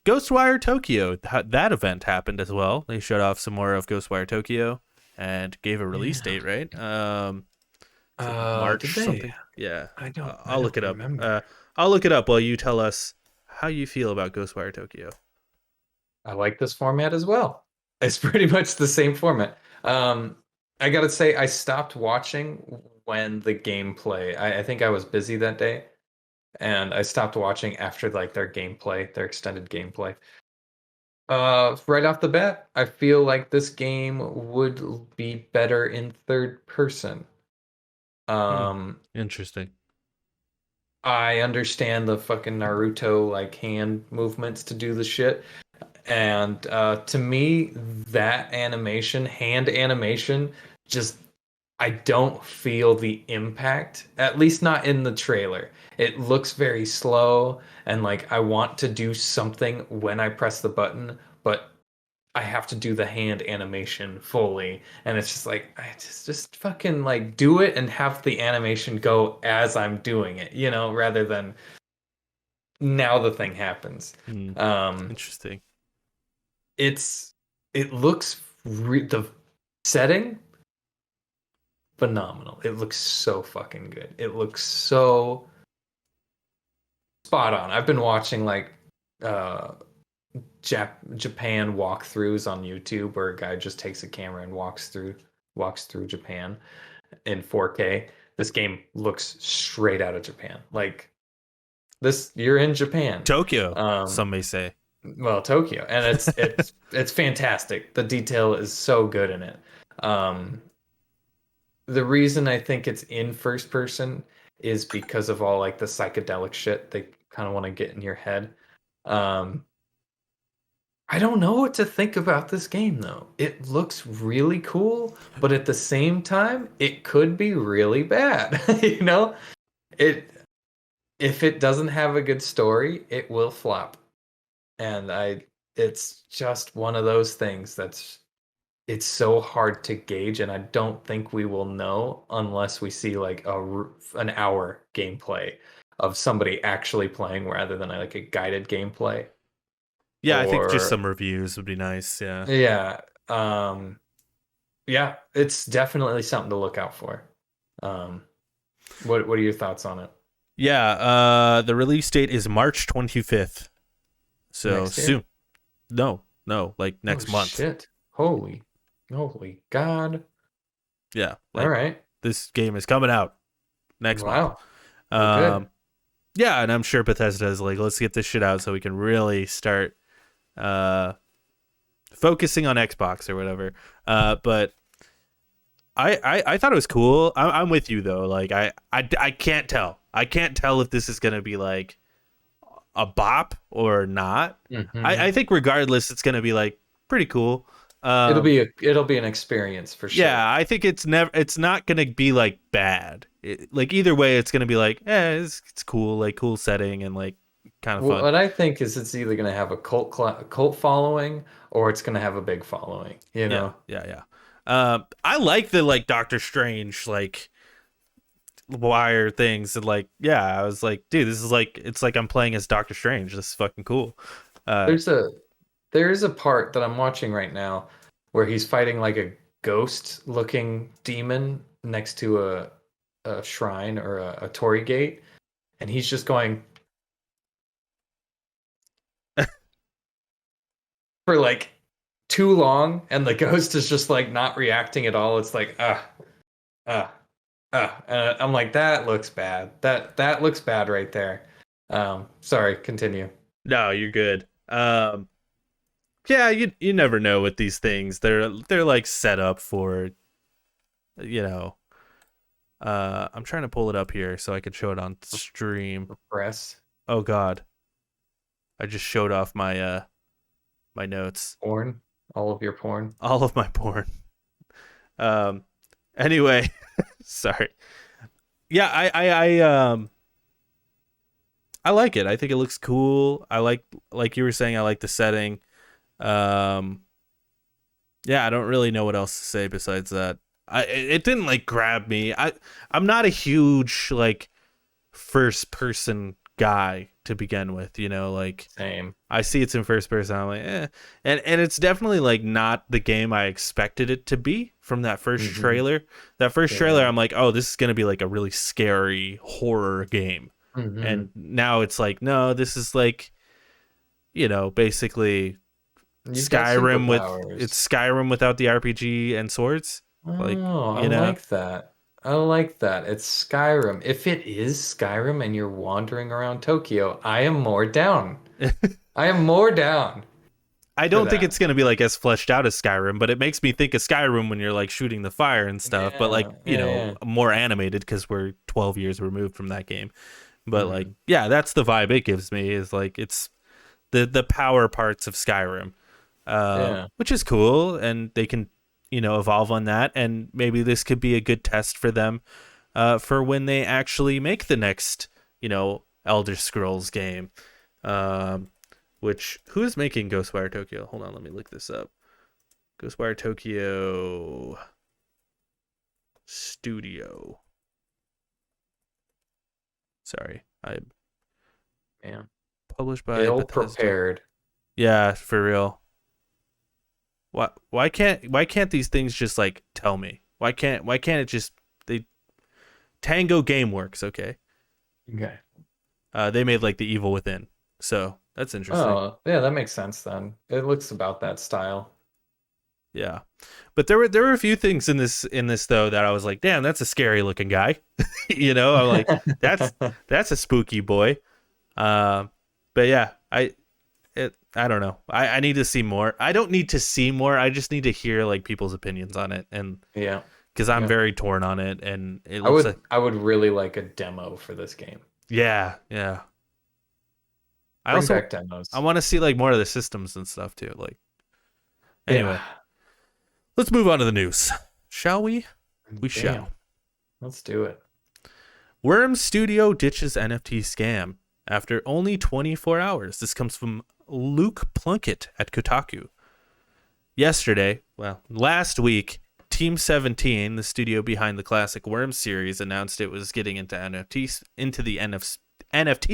Ghostwire Tokyo, that event happened as well. They showed off some more of Ghostwire Tokyo and gave a release yeah, date, right? It's like March did they? something. Yeah, I I'll look don't it up. remember. I'll look it up while you tell us how you feel about Ghostwire Tokyo. I like this format as well. It's pretty much the same format. Um, I gotta say, I stopped watching when the gameplay. I think I was busy that day, and I stopped watching after like their gameplay, their extended gameplay. Right off the bat, I feel like this game would be better in third person. Hmm. Um, Interesting. I understand the fucking Naruto like hand movements to do the shit. And to me, that animation, hand animation, just I don't feel the impact, at least not in the trailer. It looks very slow, and like I want to do something when I press the button, but I have to do the hand animation fully. And it's just like, I just fucking like do it and have the animation go as I'm doing it, you know, rather than now the thing happens. Hmm. Um, Interesting. it's it looks the setting phenomenal. It looks so fucking good. It looks so spot on. I've been watching like uh Japan walkthroughs on YouTube where a guy just takes a camera and walks through Japan in 4K. This game looks straight out of Japan. Like this you're in Japan. Tokyo, Um some may say. well, Tokyo, and it's fantastic. The detail is so good in it. Um, the reason I think it's in first person is because of all like the psychedelic shit they kind of want to get in your head. Um, I don't know what to think about this game though. It looks really cool, but at the same time, it could be really bad. You know, it if it doesn't have a good story, it will flop. And it's just one of those things it's so hard to gauge, and I don't think we will know unless we see like an hour gameplay of somebody actually playing rather than like a guided gameplay. Yeah, I think just Or some reviews would be nice. Yeah. yeah, yeah, it's definitely something to look out for. Um, what are your thoughts on it? Yeah, the release date is March 25th. So Next year? soon. No, like Oh next month. shit! Holy God! Yeah, All like right, this game is coming out next month. wow. Well, good. Um, yeah, and I'm sure Bethesda's like, let's get this shit out so we can really start uh focusing on Xbox or whatever. But I thought it was cool. I'm with you though. Like I can't tell. I can't tell if this is gonna be like a bop or not. Hmm. I think regardless, it's gonna be like pretty cool. It'll be an experience for sure. Yeah, I think it's not gonna be like bad. Like either way, it's gonna be like, it's cool, like cool setting and like kind of fun. What I think is it's either going to have a cult following or it's going to have a big following, you Yeah, know? yeah. I like the like Doctor Strange like wire things and like I was like, dude, this is like it's like I'm playing as Doctor Strange. This is fucking cool. Uh, There's a there's a part that I'm watching right now where he's fighting like a ghost looking demon next to a shrine or a torii gate, and he's just going for like too long, and the ghost is just like not reacting at all. It's like ah I'm like, that looks bad. That looks bad right there. Sorry, continue. no, you're good. Yeah, you never know with these things. They're like set up for you know. I'm trying to pull it up here so I can show it on stream. Press Oh God, I just showed off my notes, porn, all of your porn. all of my porn. Um, anyway, sorry. Yeah, I like it. I think it looks cool. I like you were saying. I like the setting. Um, yeah, I don't really know what else to say besides that. It didn't like grab me. I'm not a huge like first person guy to begin with. You know, like Same. I see it's in first person. I'm like, and it's definitely like not the game I expected it to be from that first Hmm. trailer. That first trailer, Yeah. I'm like, oh, this is gonna be like a really scary horror game, Hmm. and now it's like, no, this is like, basically You've got Skyrim with superpowers. it's Skyrim without the RPG and swords, like Oh, I you know. like that. I like that. It's Skyrim. If it is Skyrim and you're wandering around Tokyo, I am more down. I am more down I for don't think that. it's gonna be like as fleshed out as Skyrim, but it makes me think of Skyrim when you're like shooting the fire and stuff. But like Yeah. more animated because we're 12 years removed from that game. But like Hmm. that's the vibe it gives me is like it's the power parts of Skyrim, Yeah. which is cool, and they can evolve on that, and maybe this could be a good test for them for when they actually make the next Elder Scrolls game. Um, which who's making Ghostwire Tokyo? Hold on, let me look this up. Ghostwire Tokyo Studio. Sorry, I Man. published by Ill Bethesda. prepared. Yeah, for real. Why can't these things just like tell me? Why can't it just they Tango Gameworks, okay? Okay. They made like The Evil Within. So, that's interesting. Oh, yeah, that makes sense then. It looks about that style. Yeah. But there were a few things in this though that I was like, "Damn, that's a scary looking guy." I'm like, "That's a spooky boy." Uh, but yeah, I don't know. I need to see more. I don't need to see more. I just need to hear like people's opinions on it, and Yeah. because I'm Yeah. very torn on it, and it I looks like would I would really like a demo for this game. yeah. I Bring also back I demos. want to see like more of the systems and stuff too. Like Yeah. anyway, let's move on to the news, shall we? We shall. Damn. Let's do it. Worm Studio ditches NFT scam after only 24 hours. This comes from Luke Plunkett at Kotaku. Last week, Team 17, the studio behind the classic Worms series, announced it was getting into NFT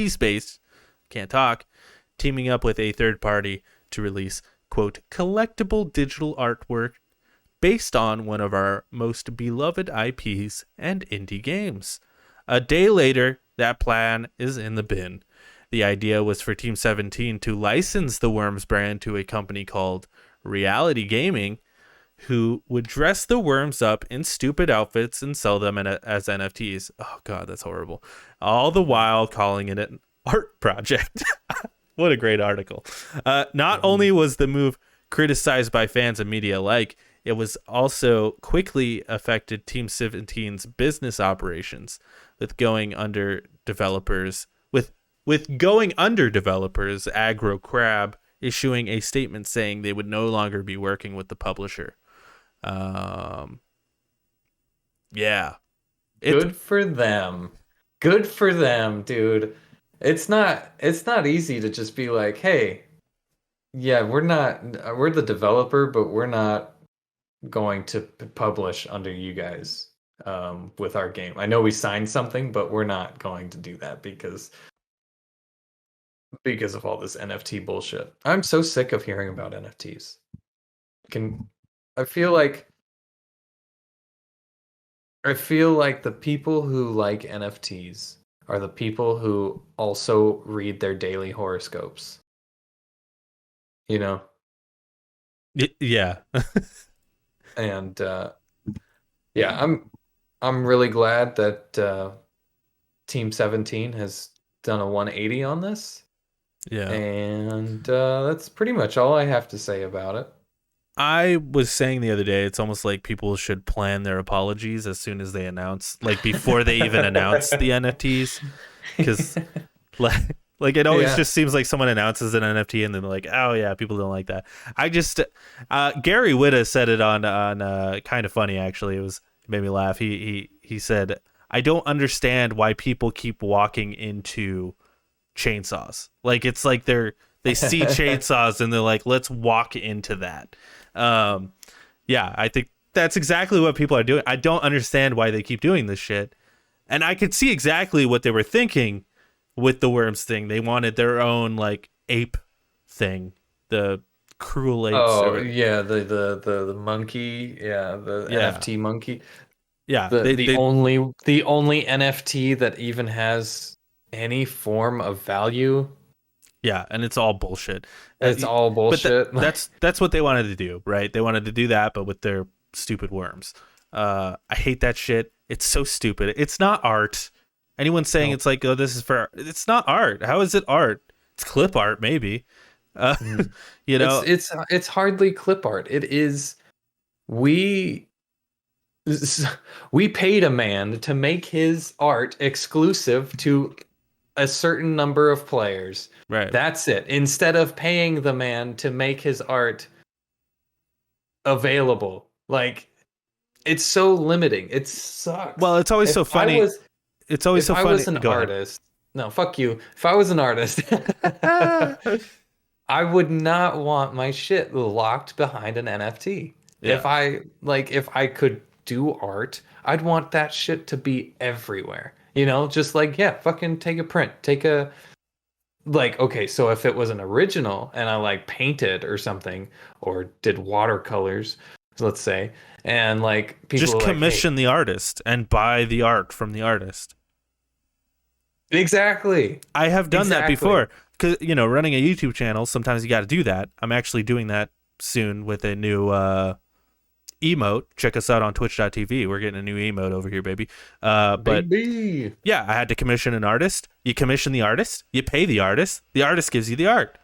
space. Can't talk. Teaming up with a third party to release, quote, collectible digital artwork based on one of our most beloved IPs and indie games. A day later, that plan is in the bin. The idea was for Team 17 to license the Worms brand to a company called Reality Gaming, who would dress the Worms up in stupid outfits and sell them as NFTs. Oh, God, that's horrible. All the while calling it an art project. What a great article. Not only was the move criticized by fans and media alike, it was also quickly affected Team 17's business operations, with going under developers, Aggro Crab issuing a statement saying they would no longer be working with the publisher. Good for them. Good for them, dude. It's not easy to just be like, hey, yeah, we're the developer, but we're not going to publish under you guys with our game. I know we signed something, but we're not going to do that because of all this NFT bullshit. I'm so sick of hearing about NFTs. I feel like the people who like NFTs are the people who also read their daily horoscopes. You know? Yeah. And I'm really glad that Team 17 has done a 180 on this. Yeah. And that's pretty much all I have to say about it. I was saying the other day, it's almost like people should plan their apologies as soon as they announce, like before they even announce the NFTs. Because like it always just seems like someone announces an NFT and then they're like, oh yeah, people don't like that. Gary Whitta said it on Kind of Funny, actually. It made me laugh. He said, I don't understand why people keep walking into chainsaws. Like it's like they see chainsaws and they're like, let's walk into that. I think that's exactly what people are doing. I don't understand why they keep doing this shit. And I could see exactly what they were thinking with the Worms thing. They wanted their own like ape thing, the cruel apes. Oh yeah, the monkey, NFT monkey. Yeah, the only NFT that even has any form of value. Yeah, and it's all bullshit. It's all bullshit. But that's what they wanted to do, right? They wanted to do that, but with their stupid worms. I hate that shit. It's so stupid. It's not art. Anyone saying it's like, oh, this is for art. It's not art. How is it art? It's clip art, maybe. You know, it's hardly clip art. It is. We paid a man to make his art exclusive to a certain number of players. Right. That's it. Instead of paying the man to make his art available. Like, it's so limiting. It sucks. Well, it's always so funny. It's always so funny. If I was an artist, no, fuck you. If I was an artist, I would not want my shit locked behind an NFT. Yeah. If I could do art, I'd want that shit to be everywhere. You know, just like, yeah, fucking take a print. Okay, so if it was an original and I like painted or something or did watercolors, let's say, and like people just commission the artist and buy the art from the artist. Exactly. I have done that before because, you know, running a YouTube channel, sometimes you got to do that. I'm actually doing that soon with a new emote. Check us out on twitch.tv. We're getting a new emote over here, baby. Yeah, I had to commission an artist. You commission the artist, you pay the artist gives you the art.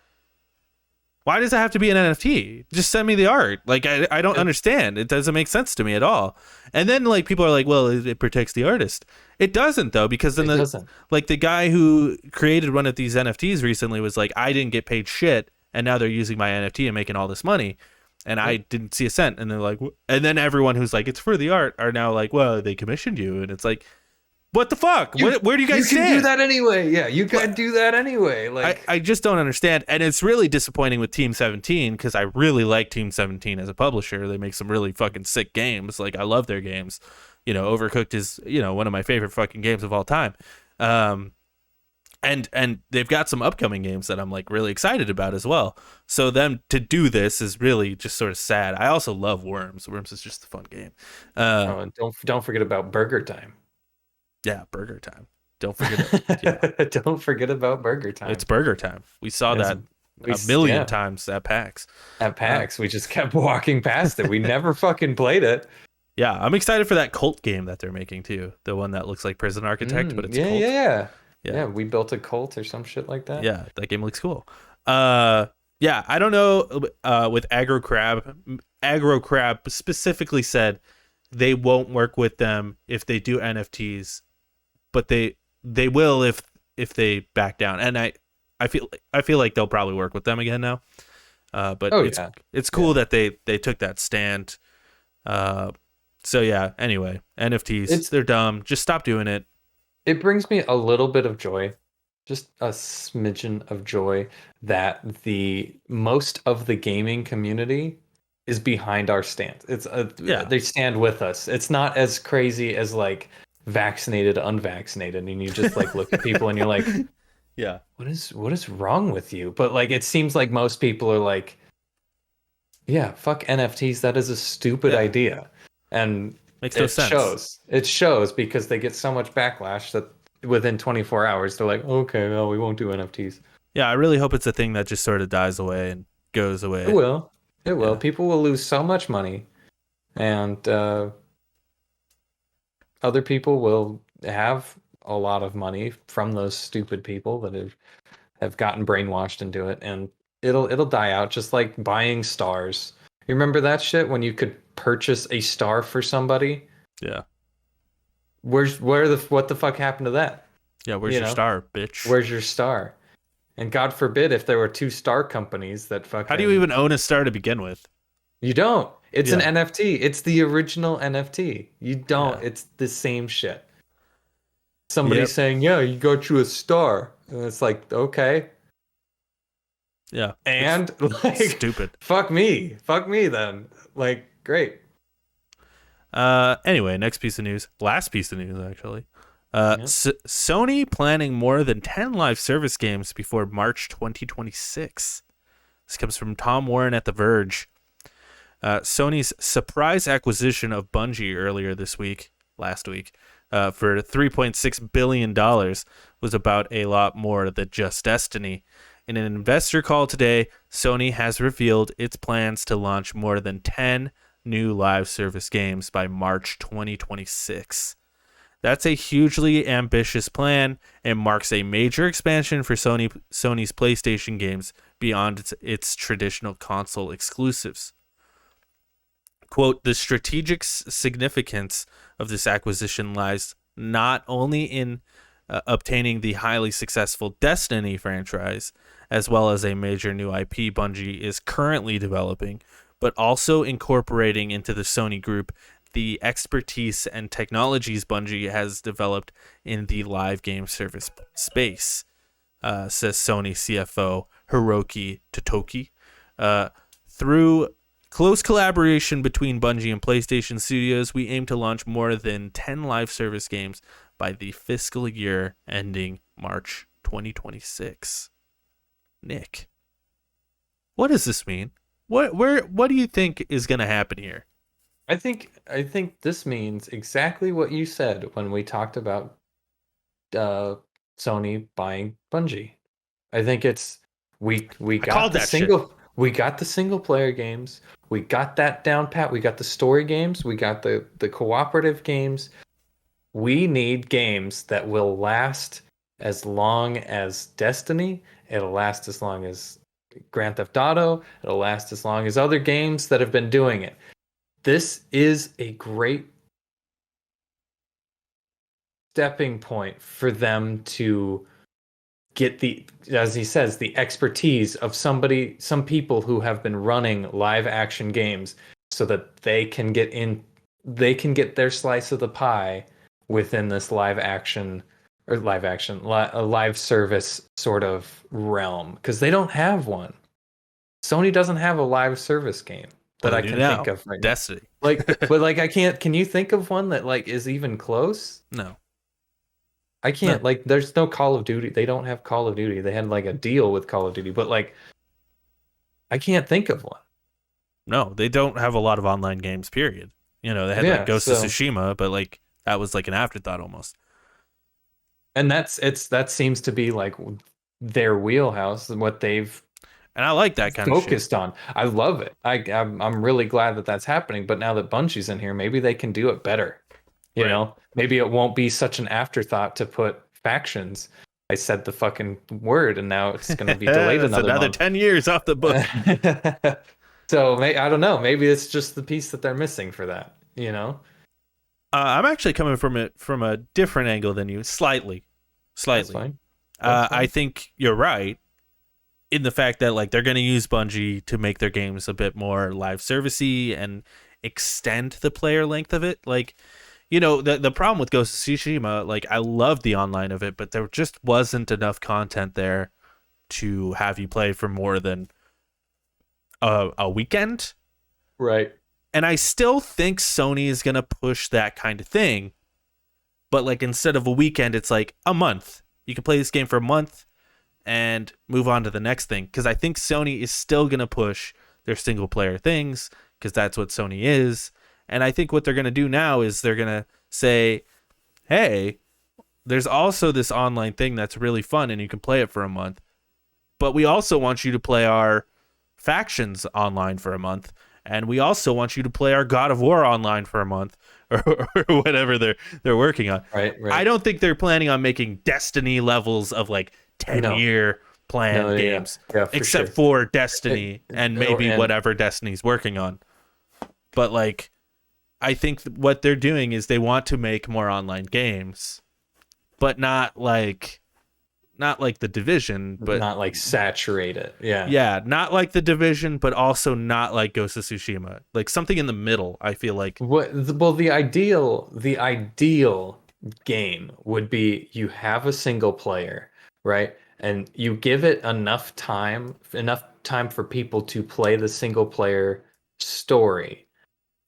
Why does it have to be an NFT? Just send me the art. Like, I don't understand. It doesn't make sense to me at all. And then like people are like, well, it protects the artist. It doesn't though, because then the guy who created one of these NFTs recently was like, I didn't get paid shit, and now they're using my NFT and making all this money. And I didn't see a cent. And they're like, and then everyone who's like, it's for the art are now like, well, they commissioned you. And it's like, What the fuck? Where do you guys stand? You can do that anyway. Yeah, you can do that anyway. Like I just don't understand. And it's really disappointing with Team 17 because I really like Team 17 as a publisher. They make some really fucking sick games. Like, I love their games. You know, Overcooked is, you know, one of my favorite fucking games of all time. And they've got some upcoming games that I'm like really excited about as well. So them to do this is really just sort of sad. I also love Worms. Worms is just a fun game. and don't forget about Burger Time. Yeah, Burger Time. Don't forget it. Don't forget about Burger Time. It's Burger Time. We saw that a million times at PAX. At PAX, we just kept walking past it. We never fucking played it. Yeah, I'm excited for that cult game that they're making too. The one that looks like Prison Architect, but it's cult. Yeah, we built a cult or some shit like that. Yeah, that game looks cool. Yeah, I don't know. With Aggro Crab specifically said they won't work with them if they do NFTs, but they will if they back down. And I feel like they'll probably work with them again now. But it's cool that they took that stand. So yeah. Anyway, NFTs, they're dumb. Just stop doing it. It brings me a little bit of joy, just a smidgen of joy, that the most of the gaming community is behind our stance. They stand with us. It's not as crazy as like vaccinated, unvaccinated, and you just like look at people and you're like, yeah, what is wrong with you? But like, it seems like most people are like, yeah, fuck NFTs. That is a stupid idea, and makes no sense. It shows because they get so much backlash that within 24 hours they're like, okay, well, we won't do NFTs. Yeah, I really hope it's a thing that just sort of dies away and goes away. It will. People will lose so much money, and other people will have a lot of money from those stupid people that have gotten brainwashed into it, and it'll die out just like buying stars. You remember that shit when you could purchase a star for somebody? Yeah. What the fuck happened to that? Yeah, where's your star, bitch? Where's your star? And God forbid if there were 2 star companies that fucking... How do you even own a star to begin with? You don't. It's an NFT. It's the original NFT. You don't. Yeah. It's the same shit. Somebody saying, yeah, you got you a star. And it's like, okay. Yeah. And like stupid. Fuck me then. Like, great. Anyway, next piece of news. Last piece of news, actually. Sony planning more than 10 live service games before March 2026. This comes from Tom Warren at The Verge. Sony's surprise acquisition of Bungie last week, for $3.6 billion was about a lot more than just Destiny. In an investor call today, Sony has revealed its plans to launch more than 10 new live service games by March 2026. That's a hugely ambitious plan and marks a major expansion for Sony's PlayStation games beyond its traditional console exclusives. Quote, the strategic significance of this acquisition lies not only in obtaining the highly successful Destiny franchise, as well as a major new IP Bungie is currently developing, but also incorporating into the Sony group the expertise and technologies Bungie has developed in the live game service space, says Sony CFO Hiroki Totoki. Through close collaboration between Bungie and PlayStation Studios, we aim to launch more than 10 live service games by the fiscal year ending March 2026. Nick, what does this mean? What do you think is going to happen here? I think this means exactly what you said when we talked about Sony buying Bungie. I think it's we got the single player games, we got that down pat, we got the story games, we got the cooperative games. We need games that will last as long as Destiny. It'll last as long as Grand Theft Auto. It'll last as long as other games that have been doing it. This is a great stepping point for them to get the, as he says, the expertise of some people who have been running live action games so that they can get their slice of the pie within this a live service sort of realm, because they don't have one. Sony doesn't have a live service game Well, that they I do can now. think of right now. Destiny. But I can't. Can you think of one that like is even close? No. I can't. No. Like, there's no Call of Duty. They don't have Call of Duty. They had like a deal with Call of Duty, but like, I can't think of one. No, they don't have a lot of online games, period. You know, they had like Ghost of Tsushima, but like that was like an afterthought almost. And that seems to be like their wheelhouse and what they've And I like that kind of shit. focused on. I love it. I'm really glad that that's happening. But now that Bungie's in here, maybe they can do it better. You know, maybe it won't be such an afterthought to put factions. I said the fucking word, and now it's going to be delayed another month. 10 years off the book. So I don't know. Maybe it's just the piece that they're missing for that. You know, I'm actually coming from a different angle than you, slightly. That's fine. I think you're right in the fact that like they're going to use Bungie to make their games a bit more live servicey and extend the player length of it. Like, you know, the problem with Ghost of Tsushima, like I love the online of it, but there just wasn't enough content there to have you play for more than a weekend. Right. And I still think Sony is going to push that kind of thing. But like instead of a weekend, it's like a month. You can play this game for a month and move on to the next thing. Because I think Sony is still going to push their single player things because that's what Sony is. And I think what they're going to do now is they're going to say, hey, there's also this online thing that's really fun and you can play it for a month. But we also want you to play our factions online for a month. And we also want you to play our God of War online for a month or whatever they're working on. Right. I don't think they're planning on making Destiny levels of like 10-year planned games, except for Destiny and maybe whatever Destiny's working on. But like, I think what they're doing is they want to make more online games, but not like The Division, but not like saturate it. Yeah, not like The Division, but also not like Ghost of Tsushima. Like something in the middle, I feel like. Well, the ideal game would be you have a single player, right? And you give it enough time for people to play the single player story.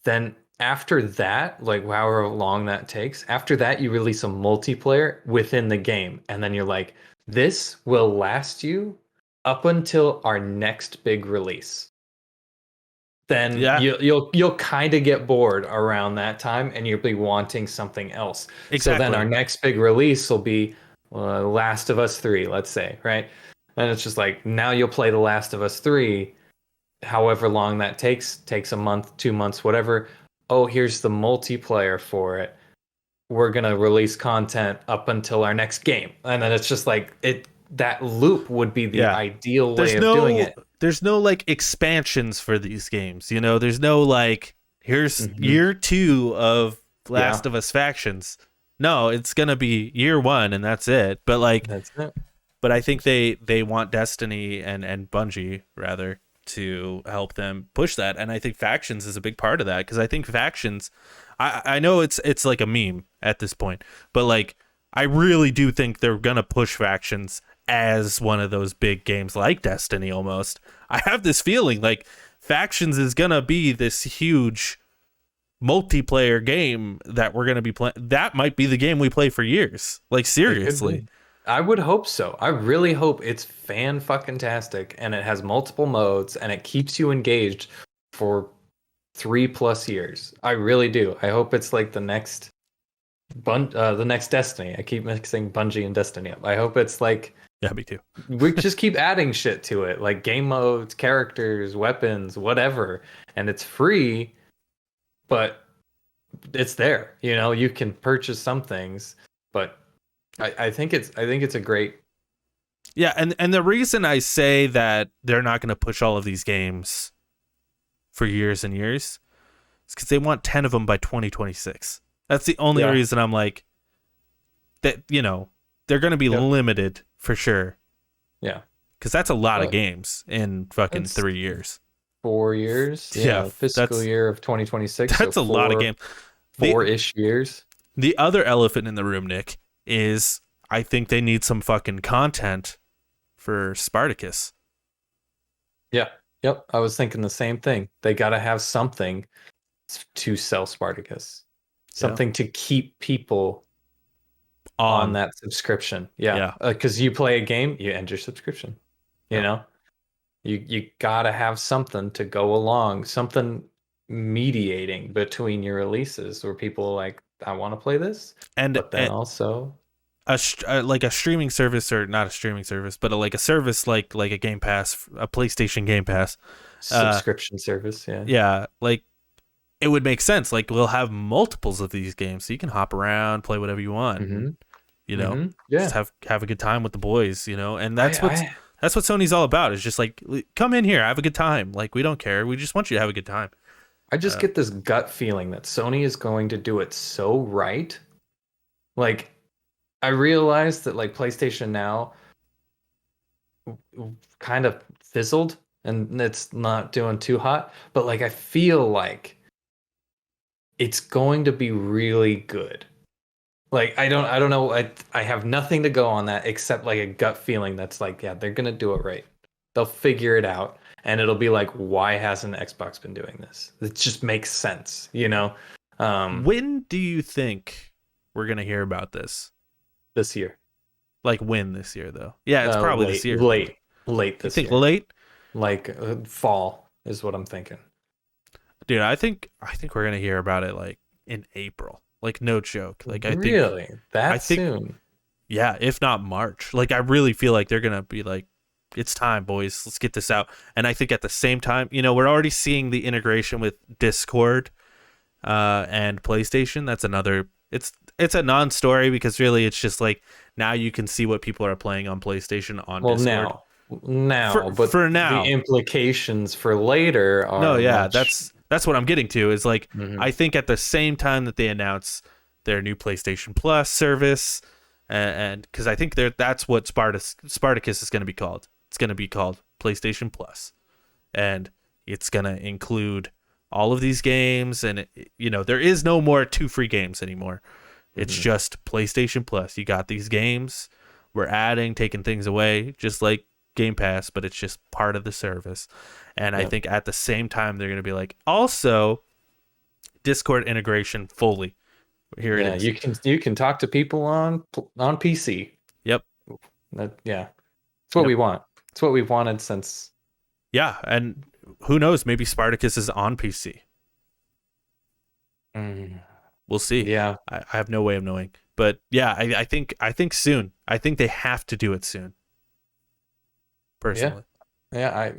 Then after that, like however long that takes, after that you release a multiplayer within the game, and then you're like, this will last you up until our next big release. Then you'll kind of get bored around that time, and you'll be wanting something else. Exactly. So then our next big release will be Last of Us 3, let's say, right? And it's just like, now you'll play The Last of Us 3, however long that takes a month, 2 months, whatever. Oh, here's the multiplayer for it. We're going to release content up until our next game. And then it's just like that loop would be the ideal way of doing it. There's no like expansions for these games. You know, there's no like, here's year 2 of Last of Us factions. No, it's going to be year 1 and that's it. But like, that's it. But I think they want Destiny and Bungie rather to help them push that. And I think factions is a big part of that, because I think factions, I know it's like a meme at this point, but like I really do think they're gonna push factions as one of those big games like Destiny almost. I have this feeling like factions is gonna be this huge multiplayer game that we're gonna be playing. That might be the game we play for years. Like seriously. I would hope so. I really hope it's fan-fucking-tastic and it has multiple modes and it keeps you engaged for 3+ years. I really do. I hope it's like the next Destiny. I keep mixing Bungie and Destiny up. I hope it's like, yeah, me too. We just keep adding shit to it, like game modes, characters, weapons, whatever, and it's free, but it's there. You know, you can purchase some things, but I think it's a great. Yeah, and the reason I say that they're not going to push all of these games for years and years is because they want 10 of them by 2026. That's the only reason I'm like that. You know, they're going to be limited for sure. Yeah, because that's a lot of games in fucking 3 years. 4 years. Fiscal year of 2026. That's a lot of games. 4-ish years. The other elephant in the room, Nick, is I think they need some fucking content for Spartacus. Yeah. Yep. I was thinking the same thing. They got to have something to sell Spartacus, something to keep people on that subscription. Yeah. Because you play a game, you end your subscription. You know, you got to have something to go along, something mediating between your releases where people are like, I want to play this. But then also like a streaming service, or not a streaming service, but like a service like a Game Pass, a PlayStation Game Pass subscription service. Yeah. Like it would make sense. Like we'll have multiples of these games, so you can hop around, play whatever you want. Mm-hmm. You know, just have a good time with the boys. You know, and that's what Sony's all about. Is just like, come in here, have a good time. Like we don't care. We just want you to have a good time. I just get this gut feeling that Sony is going to do it so right. Like, I realized that like PlayStation Now kind of fizzled and it's not doing too hot, but like I feel like it's going to be really good. Like I don't know, I have nothing to go on that except like a gut feeling that's like, yeah, they're gonna do it right. They'll figure it out, and it'll be like, why hasn't Xbox been doing this? It just makes sense, you know. When do you think we're gonna hear about this? This year. Like when this year though? Yeah, it's probably this year. Late this year. You think late? Like fall is what I'm thinking. Dude, I think we're gonna hear about it like in April. Like no joke. Like I think really that soon. Yeah, if not March. Like I really feel like they're gonna be like, it's time, boys. Let's get this out. And I think at the same time, you know, we're already seeing the integration with Discord and PlayStation. That's another. It's a non-story because really it's just like now you can see what people are playing on PlayStation on Discord. But for now, the implications for later are that's what I'm getting to is like, I think at the same time that they announce their new PlayStation Plus service, and because I think that's what Spartacus is going to be called. It's going to be called PlayStation Plus, and it's going to include all of these games, and you know, there is no more 2 free games anymore. It's just PlayStation Plus. You got these games. We're taking things away, just like Game Pass, but it's just part of the service. And I think at the same time they're going to be like, also Discord integration fully. Here it is. You can talk to people on PC. Yep. It's what we want. It's what we've wanted since. Yeah, and who knows? Maybe Spartacus is on PC. We'll see. Yeah, I have no way of knowing, but yeah, I think soon. I think they have to do it soon. Personally. Yeah. I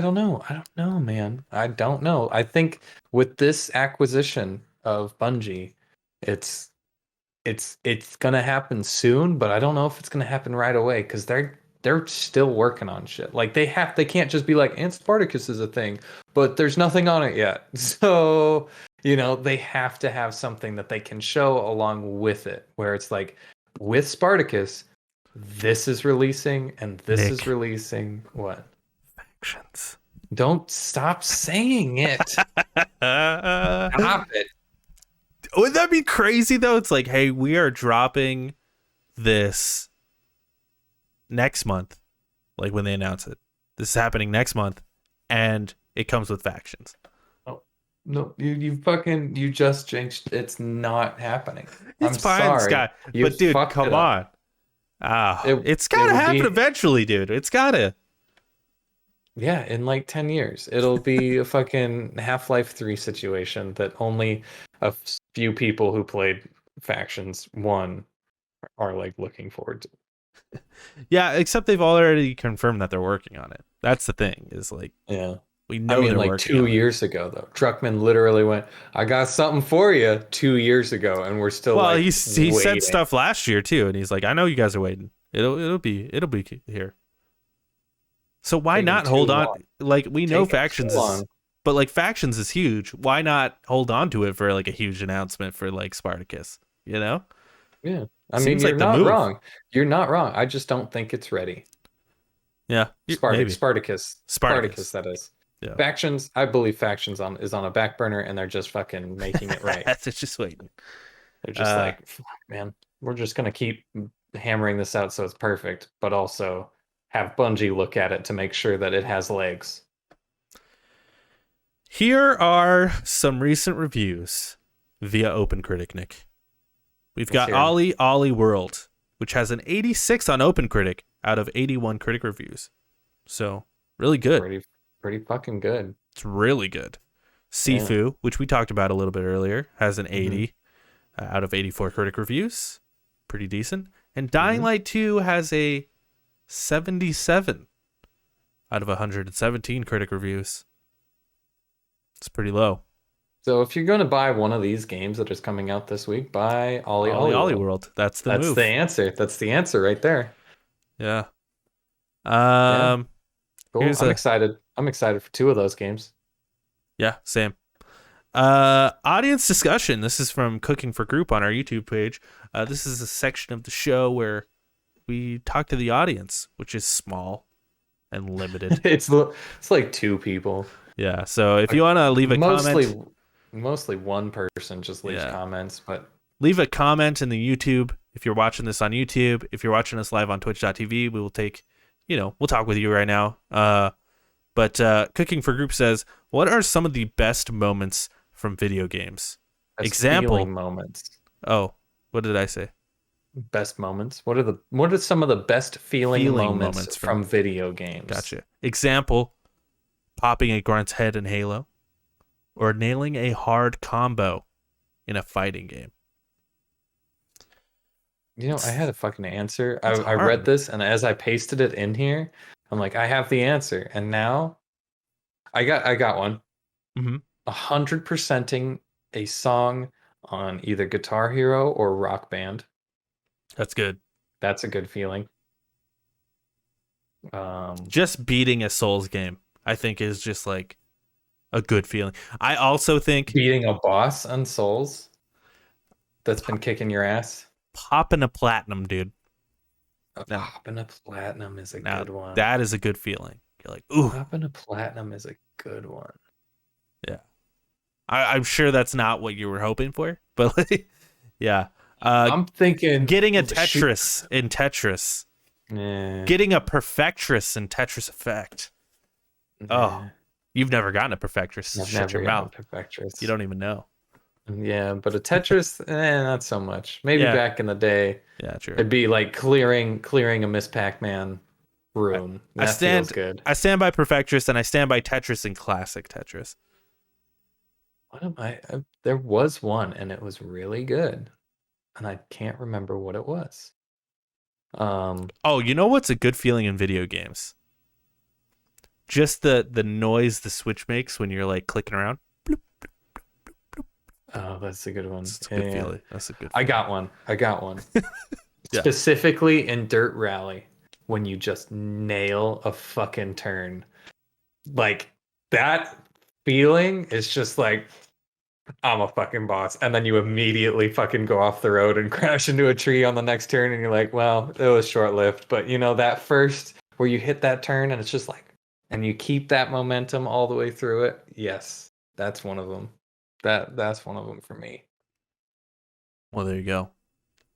don't know. I don't know, man. I don't know. I think with this acquisition of Bungie, it's gonna happen soon, but I don't know if it's gonna happen right away because they're still working on shit. Like they can't just be like, and Spartacus is a thing, but there's nothing on it yet. So, you know, they have to have something that they can show along with it, where it's like, with Spartacus, this is releasing and this is releasing. What? Factions. Don't stop saying it. Stop it. Would that be crazy though? It's like, hey, we are dropping this next month, like when they announce it. This is happening next month, and it comes with factions. Oh no, you just jinxed. It's not happening. It's fine, Sky. But dude, come on. It's gotta happen eventually, dude. It's gotta. Yeah, in like 10 years. It'll be a fucking Half-Life 3 situation that only a few people who played Factions 1 are like looking forward to. Yeah, except they've already confirmed that they're working on it. That's the thing, is like, we know they're like working 2 years ago though. Truckman literally went, I got something for you 2 years ago, and we're still he said stuff last year too, and he's like, I know you guys are waiting. It'll be here. So why not hold on? Like, we know Factions is, but like Factions is huge. Why not hold on to it for like a huge announcement for like Spartacus? You know? Yeah. I mean, you're not wrong. You're not wrong. I just don't think it's ready. Yeah. Spartacus, that is. Yeah. Factions, I believe Factions is on a back burner, and they're just fucking making it right. They're just waiting. They're just Uh, like, fuck, man, we're just gonna keep hammering this out so it's perfect, but also have Bungie look at it to make sure that it has legs. Here are some recent reviews via OpenCritic, Nick. We've Let's got hear 'em. Ollie World, which has an 86 on OpenCritic out of 81 critic reviews. So, really good. Pretty fucking good. It's really good. Yeah. Sifu, which we talked about a little bit earlier, has an 80 Mm-hmm. out of 84 critic reviews. Pretty decent. And Dying Mm-hmm. Light 2 has a 77 out of 117 critic reviews. It's pretty low. So if you're going to buy one of these games that is coming out this week, buy Ollie World. World. That's the That's move. the answer. That's the answer right there. Yeah. Yeah. Cool. Here's I'm excited. I'm excited for two of those games. Yeah, same. Audience discussion. This is from Cooking for Group on our YouTube page. This is a section of the show where we talk to the audience, which is small and limited. It's like two people. Yeah, so if you want to leave a comment, Mostly one person just leaves comments, but leave a comment in the YouTube. If you're watching this on YouTube, if you're watching us live on twitch.tv, we will take, we'll talk with you right now. But Cooking for Group says, what are some of the best moments from video games? best Example feeling moments. Oh, what did I say? Best moments. What are some of the best feeling moments from video games? Gotcha. Example, popping a grunt's head in Halo, or nailing a hard combo in a fighting game. I had a fucking answer. It's I hard. read this, and as I pasted it in here, I'm like, I have the answer. And now I got one. 100%ing a song on either Guitar Hero or Rock Band. That's good. That's a good feeling. Just beating a Souls game, I think, is just like a good feeling. I also think beating a boss on Souls that's been kicking your ass. Popping a platinum, dude. Popping a platinum is a good one. That is a good feeling. You're like, ooh. Popping a platinum is a good one. Yeah. I'm sure that's not what you were hoping for, but like, yeah. I'm thinking getting a Tetris in Tetris. Getting a Perfectress in Tetris Effect. Oh, you've never gotten a Perfectress. Shut your mouth. Perfectress. You don't even know. Yeah, but a Tetris, not so much. Maybe back in the day. Yeah, true. It'd be like clearing a Miss Pac-Man room. Feels good. I stand by Perfectress, and I stand by Tetris and Classic Tetris. What am I? There was one, and it was really good, and I can't remember what it was. Oh, you know what's a good feeling in video games? Just the noise the Switch makes when you're like clicking around. Bloop, bloop, bloop, bloop, bloop. Oh, that's a good one. That's a good feeling. That's a good feeling. I got one. Specifically in Dirt Rally, when you just nail a fucking turn. Like, that feeling is just like, I'm a fucking boss. And then you immediately fucking go off the road and crash into a tree on the next turn. And you're like, well, it was short lived. But that first where you hit that turn and it's just like, and you keep that momentum all the way through it. Yes, that's one of them. That's one of them for me. Well, there you go.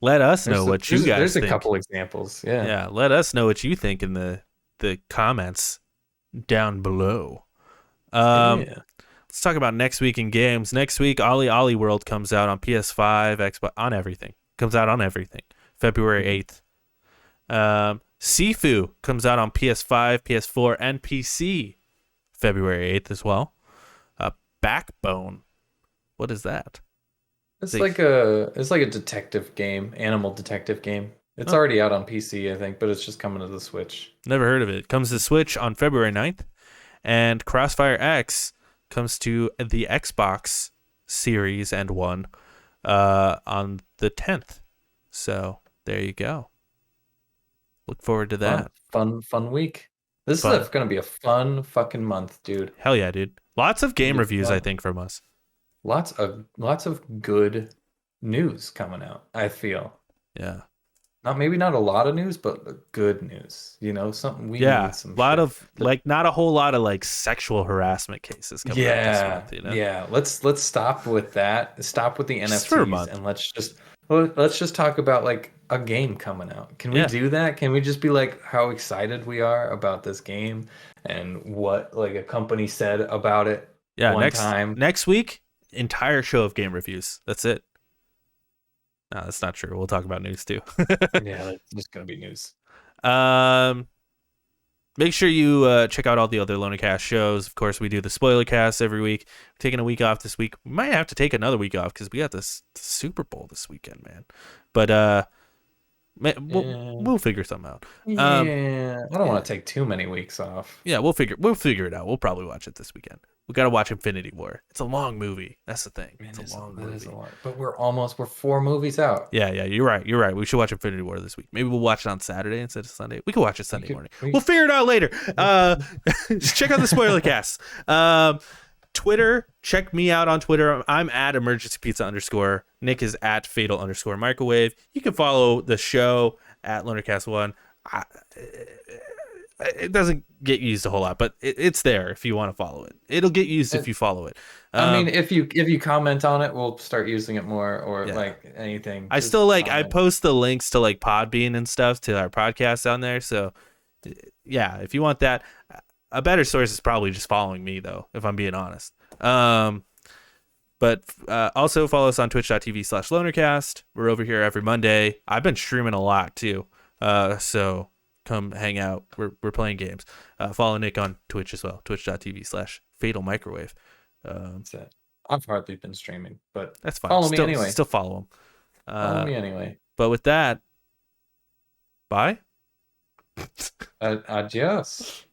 Let us know what you guys think. There's a couple examples. Yeah. Yeah. Let us know what you think in the comments down below. Let's talk about next week in games. Next week, Ollie World comes out on PS5, Xbox, on everything. Comes out on everything. February 8th. Sifu comes out on PS5, PS4, and PC. February 8th as well. Backbone. What is that? It's like a detective game, animal detective game. It's already out on PC, I think, but it's just coming to the Switch. Never heard of it. It comes to Switch on February 9th. And Crossfire X comes to the Xbox Series and One on the 10th. So there you go. Look forward to that. Fun week. This is going to be a fun fucking month, dude. Hell yeah, dude. Lots of game reviews, I think, from us. Lots of good news coming out, I feel. Yeah. maybe not a lot of news, but good news. You know, something we Yeah, need some a lot shit. of like not a whole lot of like sexual harassment cases coming out this Yeah, month. You know, yeah. Let's stop with that. Stop with the just for a NFTs, month. and let's just talk about like a game coming out. Can we Yeah, do that? Can we just be like how excited we are about this game and what like a company said about it yeah. one Next time? next week, entire show of game reviews. That's it. No, that's not true. We'll talk about news too. Yeah, that's just gonna be news. um, Make sure you check out all the other Loner Cast shows. Of course, we do the spoiler cast every week. We're taking a week off this week. We might have to take another week off because we got this Super Bowl this weekend, man. But Yeah, we'll figure something out. yeah. I don't Yeah, want to take too many weeks off. yeah, we'll figure it out. We'll probably watch it this weekend. We got to watch Infinity War. It's a long movie. That's the thing. Man, It's a long that is movie. a lot. But we're 4 movies out. Yeah, you're right. You're right. We should watch Infinity War this week. Maybe we'll watch it on Saturday instead of Sunday. We could watch it Sunday morning. We'll figure it out later. Check out the spoiler cast. Twitter, check me out on Twitter. I'm at emergency pizza _. Nick is at fatal _microwave. You can follow the show at LonerCast1. It doesn't get used a whole lot, but it's there if you want to follow it. It'll get used if you follow it. I mean, if you comment on it, we'll start using it more, or Yeah. like anything. I Just still like I comment. post the links to like Podbean and stuff to our podcast on there. So yeah, if you want that, a better source is probably just following me though, if I'm being honest. But also follow us on twitch.tv/lonercast. We're over here every Monday. I've been streaming a lot too. So come hang out. We're playing games. Follow Nick on Twitch as well. Twitch.tv/fatal microwave. That's it. I've hardly been streaming, but That's fine. follow me anyway. Still follow him. Follow me anyway. But with that, bye. Adios.